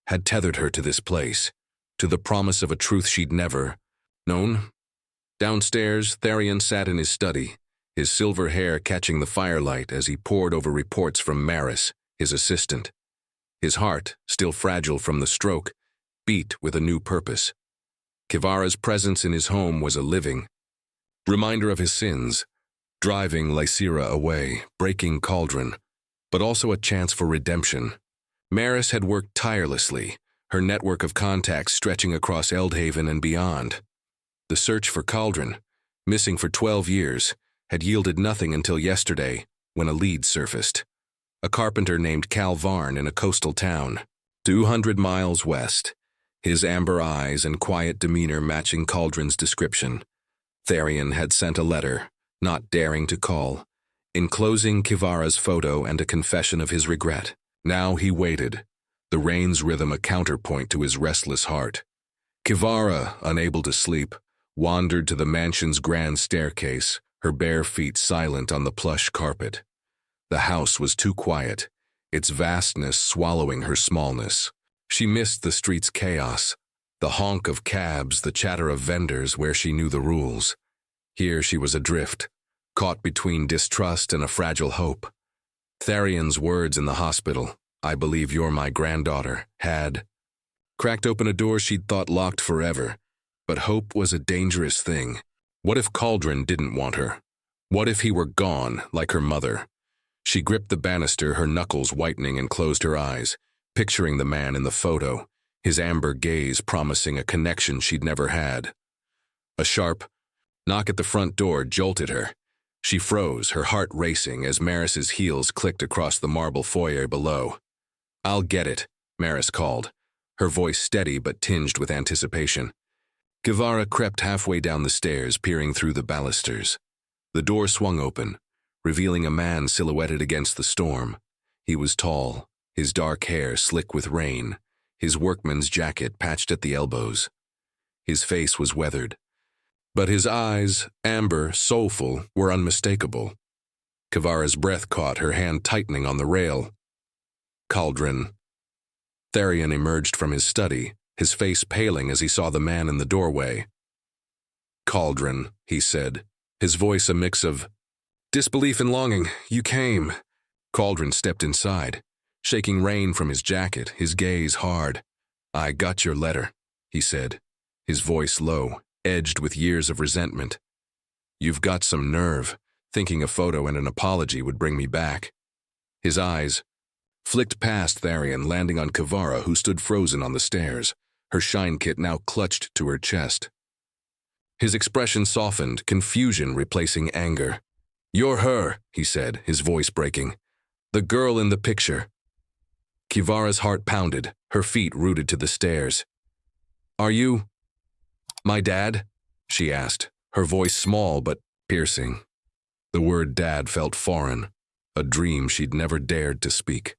had tethered her to this place, to the promise of a truth she'd never known. Downstairs, Tharian sat in his study, his silver hair catching the firelight as he pored over reports from Maris, his assistant. His heart, still fragile from the stroke, beat with a new purpose. Kivara's presence in his home was a living reminder of his sins, driving Lysira away, breaking Cauldron, but also a chance for redemption. Maris had worked tirelessly, her network of contacts stretching across Eldhaven and beyond. The search for Cauldron, missing for 12 years, had yielded nothing until yesterday, when a lead surfaced. A carpenter named Cal Varn in a coastal town, 200 miles west, his amber eyes and quiet demeanor matching Cauldron's description. Tharion had sent a letter, not daring to call, enclosing Kivara's photo and a confession of his regret. Now he waited, the rain's rhythm a counterpoint to his restless heart. Kivara, unable to sleep, wandered to the mansion's grand staircase, her bare feet silent on the plush carpet. The house was too quiet, its vastness swallowing her smallness. She missed the street's chaos, the honk of cabs, the chatter of vendors where she knew the rules. Here she was adrift, caught between distrust and a fragile hope. Tharion's words in the hospital, "I believe you're my granddaughter," had cracked open a door she'd thought locked forever. But hope was a dangerous thing. What if Cauldron didn't want her? What if he were gone, like her mother? She gripped the banister, her knuckles whitening, and closed her eyes, picturing the man in the photo, his amber gaze promising a connection she'd never had. A sharp knock at the front door jolted her. She froze, her heart racing as Maris's heels clicked across the marble foyer below. "I'll get it," Maris called, her voice steady but tinged with anticipation. Kivara crept halfway down the stairs, peering through the balusters. The door swung open, revealing a man silhouetted against the storm. He was tall, his dark hair slick with rain, his workman's jacket patched at the elbows. His face was weathered, but his eyes, amber, soulful, were unmistakable. Kivara's breath caught, her hand tightening on the rail. "Cauldron." Tharion emerged from his study, his face paling as he saw the man in the doorway. "Cauldron," he said, his voice a mix of disbelief and longing. "You came." Cauldron stepped inside, shaking rain from his jacket, his gaze hard. "I got your letter," he said, his voice low, edged with years of resentment. "You've got some nerve, thinking a photo and an apology would bring me back." His eyes flicked past Tharion, landing on Kivara, who stood frozen on the stairs, her shine kit now clutched to her chest. His expression softened, confusion replacing anger. "You're her," he said, his voice breaking. "The girl in the picture." Kivara's heart pounded, her feet rooted to the stairs. "Are you my dad?" she asked, her voice small but piercing. The word dad felt foreign, a dream she'd never dared to speak.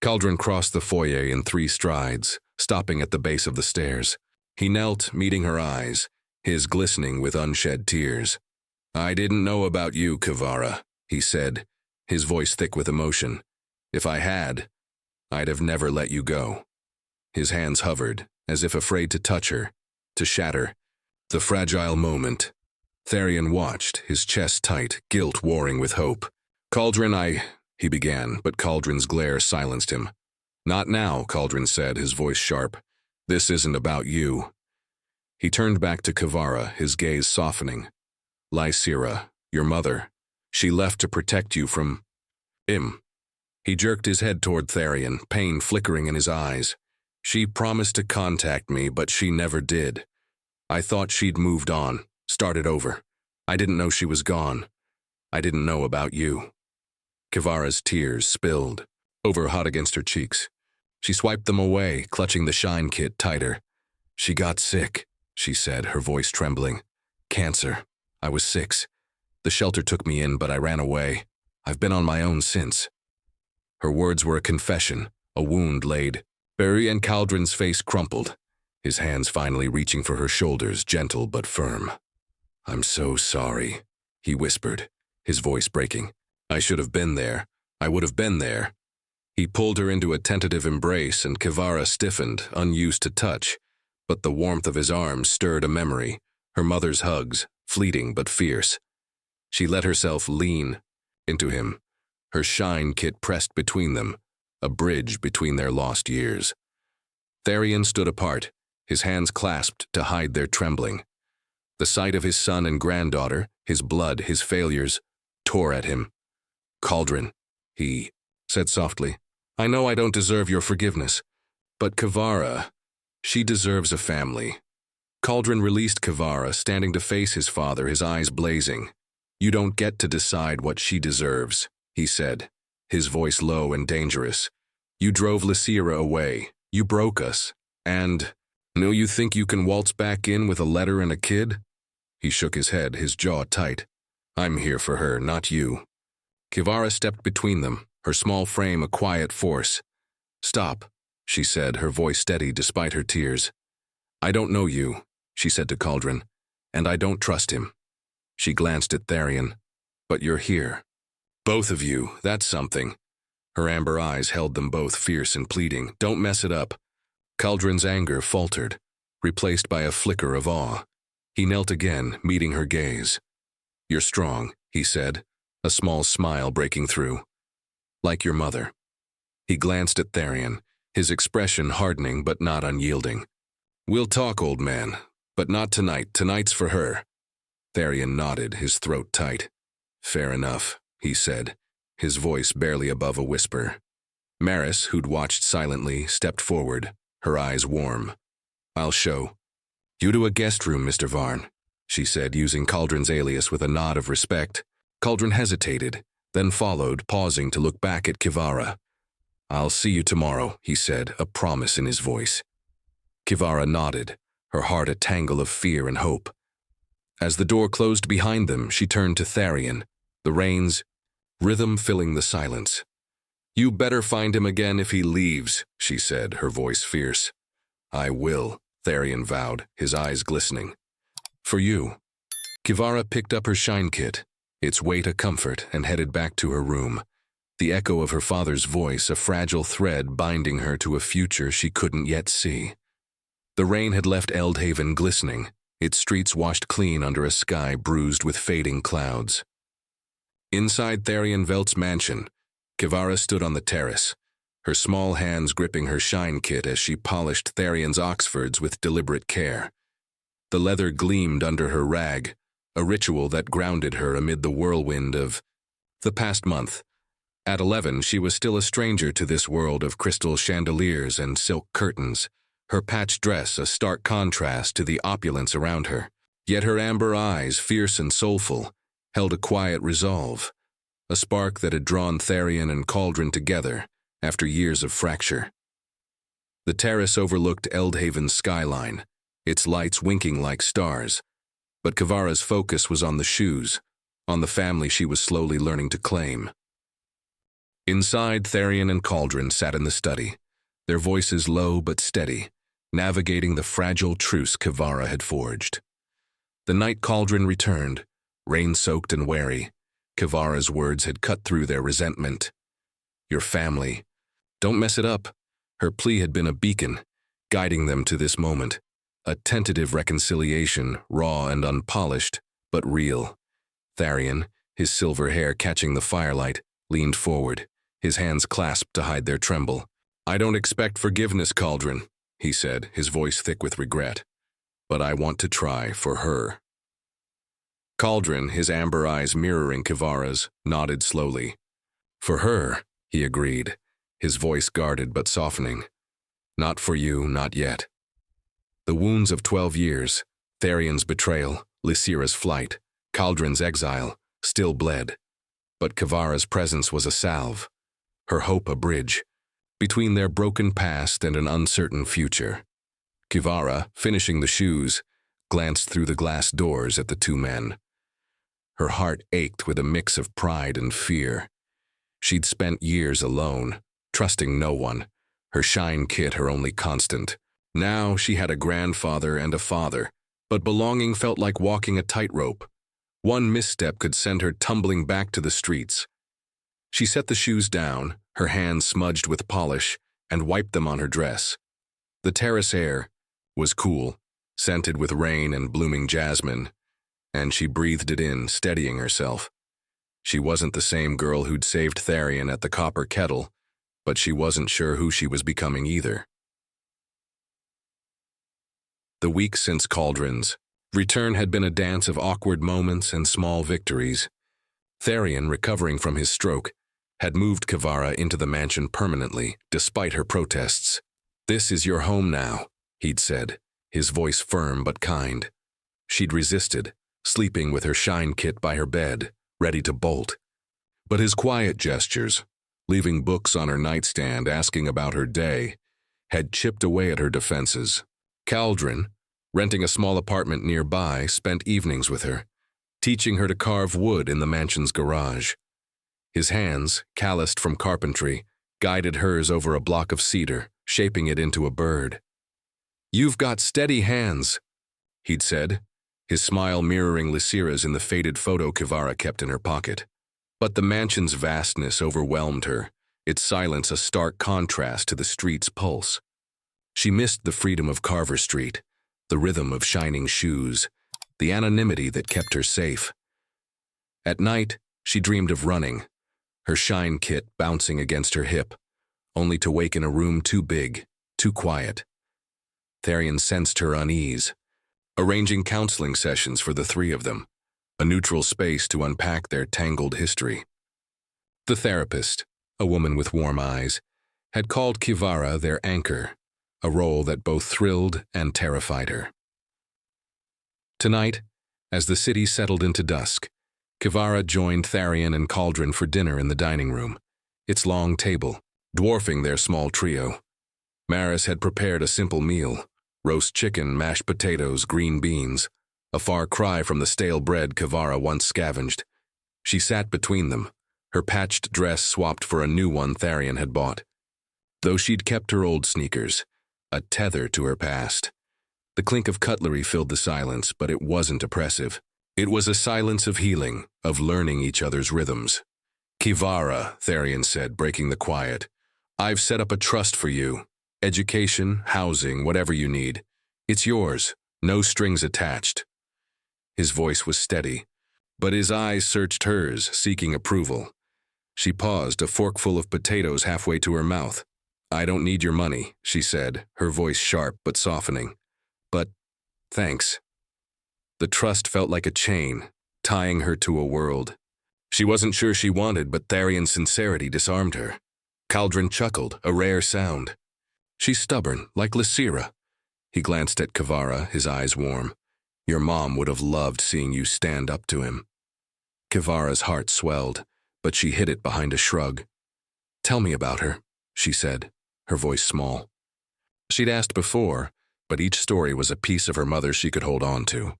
Cauldron crossed the foyer in 3 strides, stopping at the base of the stairs. He knelt, meeting her eyes, his glistening with unshed tears. "I didn't know about you, Kivara," he said, his voice thick with emotion. "If I had, I'd have never let you go." His hands hovered, as if afraid to touch her, to shatter the fragile moment. Tharion watched, his chest tight, guilt warring with hope. "Cauldron, he began, but Cauldron's glare silenced him. "Not now," Cauldron said, his voice sharp. "This isn't about you." He turned back to Kivara, his gaze softening. "Lysira, your mother, she left to protect you from him." He jerked his head toward Tharion, pain flickering in his eyes. "She promised to contact me, but she never did. I thought she'd moved on, started over. I didn't know she was gone. I didn't know about you." Kivara's tears spilled, over hot against her cheeks. She swiped them away, clutching the shine kit tighter. "She got sick," she said, her voice trembling. "Cancer. I was 6. The shelter took me in, but I ran away. I've been on my own since." Her words were a confession, a wound laid bare, and Cauldron's face crumpled, his hands finally reaching for her shoulders, gentle but firm. "I'm so sorry," he whispered, his voice breaking. "I should have been there. I would have been there." He pulled her into a tentative embrace, and Kivara stiffened, unused to touch, but the warmth of his arms stirred a memory, her mother's hugs, fleeting but fierce. She let herself lean into him, her shine kit pressed between them, a bridge between their lost years. Tharian stood apart, his hands clasped to hide their trembling. The sight of his son and granddaughter, his blood, his failures, tore at him. "Cauldron," he said softly, "I know I don't deserve your forgiveness, but Kivara, she deserves a family." Cauldron released Kivara, standing to face his father, his eyes blazing. "You don't get to decide what she deserves," he said, his voice low and dangerous. "You drove Lysira away. You broke us. And no, you think you can waltz back in with a letter and a kid?" He shook his head, his jaw tight. "I'm here for her, not you." Kivara stepped between them, her small frame a quiet force. "Stop," she said, her voice steady despite her tears. "I don't know you," she said to Cauldron, "and I don't trust him." She glanced at Tharian. "But you're here. Both of you, that's something." Her amber eyes held them both fierce and pleading. "Don't mess it up." Cauldron's anger faltered, replaced by a flicker of awe. He knelt again, meeting her gaze. "You're strong," he said, a small smile breaking through. "Like your mother." He glanced at Tharian, his expression hardening but not unyielding. "We'll talk, old man, but not tonight. Tonight's for her." Tharian nodded, his throat tight. "Fair enough," he said, his voice barely above a whisper. Maris, who'd watched silently, stepped forward, her eyes warm. "I'll show you to a guest room, Mr. Varn," she said, using Cauldron's alias with a nod of respect. Cauldron hesitated, then followed, pausing to look back at Kivara. "I'll see you tomorrow," he said, a promise in his voice. Kivara nodded, her heart a tangle of fear and hope. As the door closed behind them, she turned to Tharian, the reins, rhythm filling the silence. "You better find him again if he leaves," she said, her voice fierce. "I will," Tharian vowed, his eyes glistening. "For you." Kivara picked up her shine kit, its weight a comfort, and headed back to her room, the echo of her father's voice a fragile thread binding her to a future she couldn't yet see. The rain had left Eldhaven glistening, its streets washed clean under a sky bruised with fading clouds. Inside Tharian Velt's mansion, Kivara stood on the terrace, her small hands gripping her shine kit as she polished Tharian's Oxfords with deliberate care. The leather gleamed under her rag, a ritual that grounded her amid the whirlwind of the past month. At 11, she was still a stranger to this world of crystal chandeliers and silk curtains, her patched dress a stark contrast to the opulence around her. Yet her amber eyes, fierce and soulful, held a quiet resolve, a spark that had drawn Tharian and Cauldron together after years of fracture. The terrace overlooked Eldhaven's skyline, its lights winking like stars, but Kivara's focus was on the shoes, on the family she was slowly learning to claim. Inside, Tharian and Cauldron sat in the study, their voices low but steady, navigating the fragile truce Kivara had forged. The night Cauldron returned, rain-soaked and wary, Kivara's words had cut through their resentment. "Your family. Don't mess it up." Her plea had been a beacon, guiding them to this moment, a tentative reconciliation, raw and unpolished, but real. Tharian, his silver hair catching the firelight, leaned forward, his hands clasped to hide their tremble. "I don't expect forgiveness, Cauldron," he said, his voice thick with regret. "But I want to try for her." Cauldron, his amber eyes mirroring Kivara's, nodded slowly. "For her," he agreed, his voice guarded but softening. "Not for you, not yet." The wounds of 12 years, Tharian's betrayal, Lysira's flight, Cauldron's exile, still bled. But Kivara's presence was a salve, her hope a bridge, between their broken past and an uncertain future. Kivara, finishing the shoes, glanced through the glass doors at the two men. Her heart ached with a mix of pride and fear. She'd spent years alone, trusting no one, her shine kit her only constant. Now she had a grandfather and a father, but belonging felt like walking a tightrope. One misstep could send her tumbling back to the streets. She set the shoes down, her hands smudged with polish, and wiped them on her dress. The terrace air was cool, scented with rain and blooming jasmine, and she breathed it in, steadying herself. She wasn't the same girl who'd saved Tharian at the Copper Kettle, but she wasn't sure who she was becoming either. The week since Cauldron's return had been a dance of awkward moments and small victories. Tharian, recovering from his stroke, had moved Kivara into the mansion permanently, despite her protests. "This is your home now," he'd said, his voice firm but kind. She'd resisted, sleeping with her shine kit by her bed, ready to bolt. But his quiet gestures, leaving books on her nightstand asking about her day, had chipped away at her defenses. Cauldron, renting a small apartment nearby, spent evenings with her, teaching her to carve wood in the mansion's garage. His hands, calloused from carpentry, guided hers over a block of cedar, shaping it into a bird. "You've got steady hands," he'd said, his smile mirroring Lysira's in the faded photo Kivara kept in her pocket. But the mansion's vastness overwhelmed her, its silence a stark contrast to the street's pulse. She missed the freedom of Carver Street, the rhythm of shining shoes, the anonymity that kept her safe. At night, she dreamed of running, her shine kit bouncing against her hip, only to wake in a room too big, too quiet. Tharian sensed her unease, arranging counseling sessions for the three of them, a neutral space to unpack their tangled history. The therapist, a woman with warm eyes, had called Kivara their anchor, a role that both thrilled and terrified her. Tonight, as the city settled into dusk, Kivara joined Tharian and Cauldron for dinner in the dining room, its long table dwarfing their small trio. Maris had prepared a simple meal: roast chicken, mashed potatoes, green beans, a far cry from the stale bread Kivara once scavenged. She sat between them, her patched dress swapped for a new one Tharian had bought. Though she'd kept her old sneakers, a tether to her past. The clink of cutlery filled the silence, but it wasn't oppressive. It was a silence of healing, of learning each other's rhythms. "Kivara," Tharian said, breaking the quiet, "I've set up a trust for you. Education, housing, whatever you need. It's yours, no strings attached." His voice was steady, but his eyes searched hers, seeking approval. She paused, a forkful of potatoes halfway to her mouth. "I don't need your money," she said, her voice sharp but softening. "But thanks." The trust felt like a chain, tying her to a world she wasn't sure she wanted, but Tharian's sincerity disarmed her. Cauldron chuckled, a rare sound. "She's stubborn, like Lysira." He glanced at Kivara, his eyes warm. "Your mom would have loved seeing you stand up to him." Kivara's heart swelled, but she hid it behind a shrug. "Tell me about her," she said, her voice small. She'd asked before, but each story was a piece of her mother she could hold on to.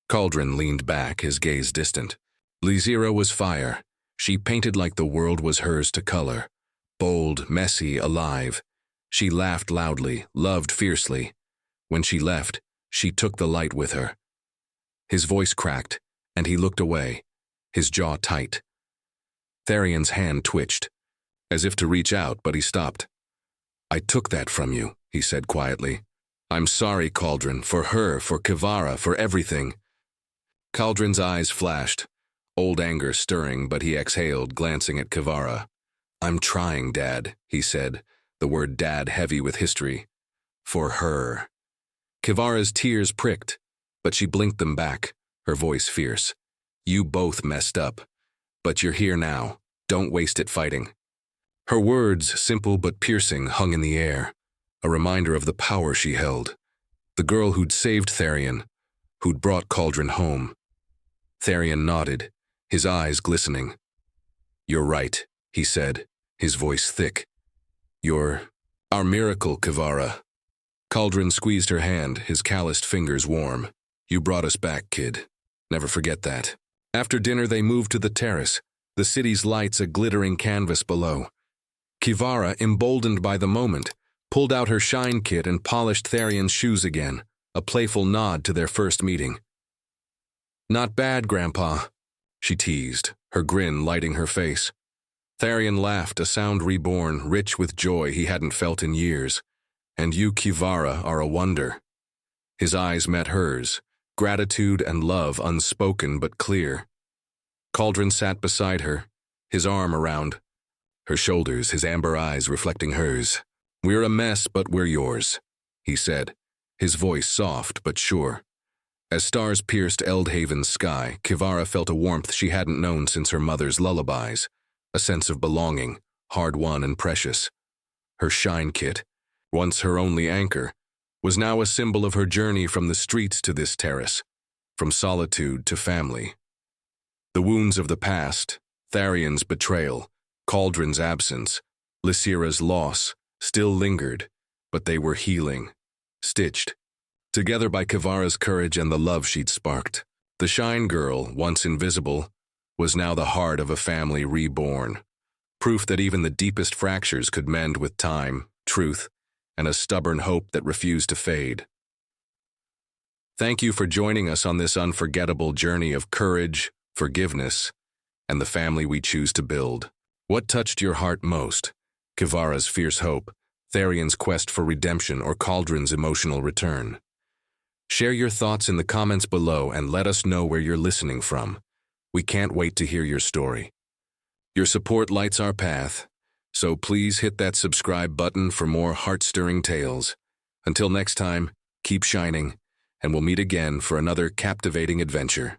Cauldron leaned back, his gaze distant. Lysira was fire. She painted like the world was hers to color. Bold, messy, alive. She laughed loudly, loved fiercely. When she left, she took the light with her. His voice cracked, and he looked away, his jaw tight. Tharian's hand twitched, as if to reach out, but he stopped. "I took that from you," he said quietly. "I'm sorry, Cauldron, for her, for Kivara, for everything." Cauldron's eyes flashed, old anger stirring, but he exhaled, glancing at Kivara. "I'm trying, Dad," he said, the word Dad heavy with history. "For her." Kivara's tears pricked, but she blinked them back, her voice fierce. "You both messed up, but you're here now. Don't waste it fighting." Her words, simple but piercing, hung in the air, a reminder of the power she held. The girl who'd saved Tharian, who'd brought Cauldron home. Tharian nodded, his eyes glistening. "You're right," he said, his voice thick. "You're our miracle, Kivara." Cauldron squeezed her hand, his calloused fingers warm. "You brought us back, kid. Never forget that." After dinner they moved to the terrace, the city's lights a glittering canvas below. Kivara, emboldened by the moment, pulled out her shine kit and polished Tharian's shoes again, a playful nod to their first meeting. "Not bad, Grandpa," she teased, her grin lighting her face. Tharian laughed, a sound reborn, rich with joy he hadn't felt in years. "And you, Kivara, are a wonder." His eyes met hers, gratitude and love unspoken but clear. Cauldron sat beside her, his arm around her shoulders, his amber eyes reflecting hers. "We're a mess, but we're yours," he said, his voice soft but sure. As stars pierced Eldhaven's sky, Kivara felt a warmth she hadn't known since her mother's lullabies, a sense of belonging, hard-won and precious. Her shine kit, once her only anchor, was now a symbol of her journey from the streets to this terrace, from solitude to family. The wounds of the past, Tharion's betrayal, Cauldron's absence, Lysira's loss, still lingered, but they were healing, stitched together by Kivara's courage and the love she'd sparked. The Shine Girl, once invisible, was now the heart of a family reborn, proof that even the deepest fractures could mend with time, truth, and a stubborn hope that refused to fade. Thank you for joining us on this unforgettable journey of courage, forgiveness, and the family we choose to build. What touched your heart most? Kivara's fierce hope, Tharion's quest for redemption, or Cauldron's emotional return? Share your thoughts in the comments below and let us know where you're listening from. We can't wait to hear your story. Your support lights our path, so please hit that subscribe button for more heart-stirring tales. Until next time, keep shining, and we'll meet again for another captivating adventure.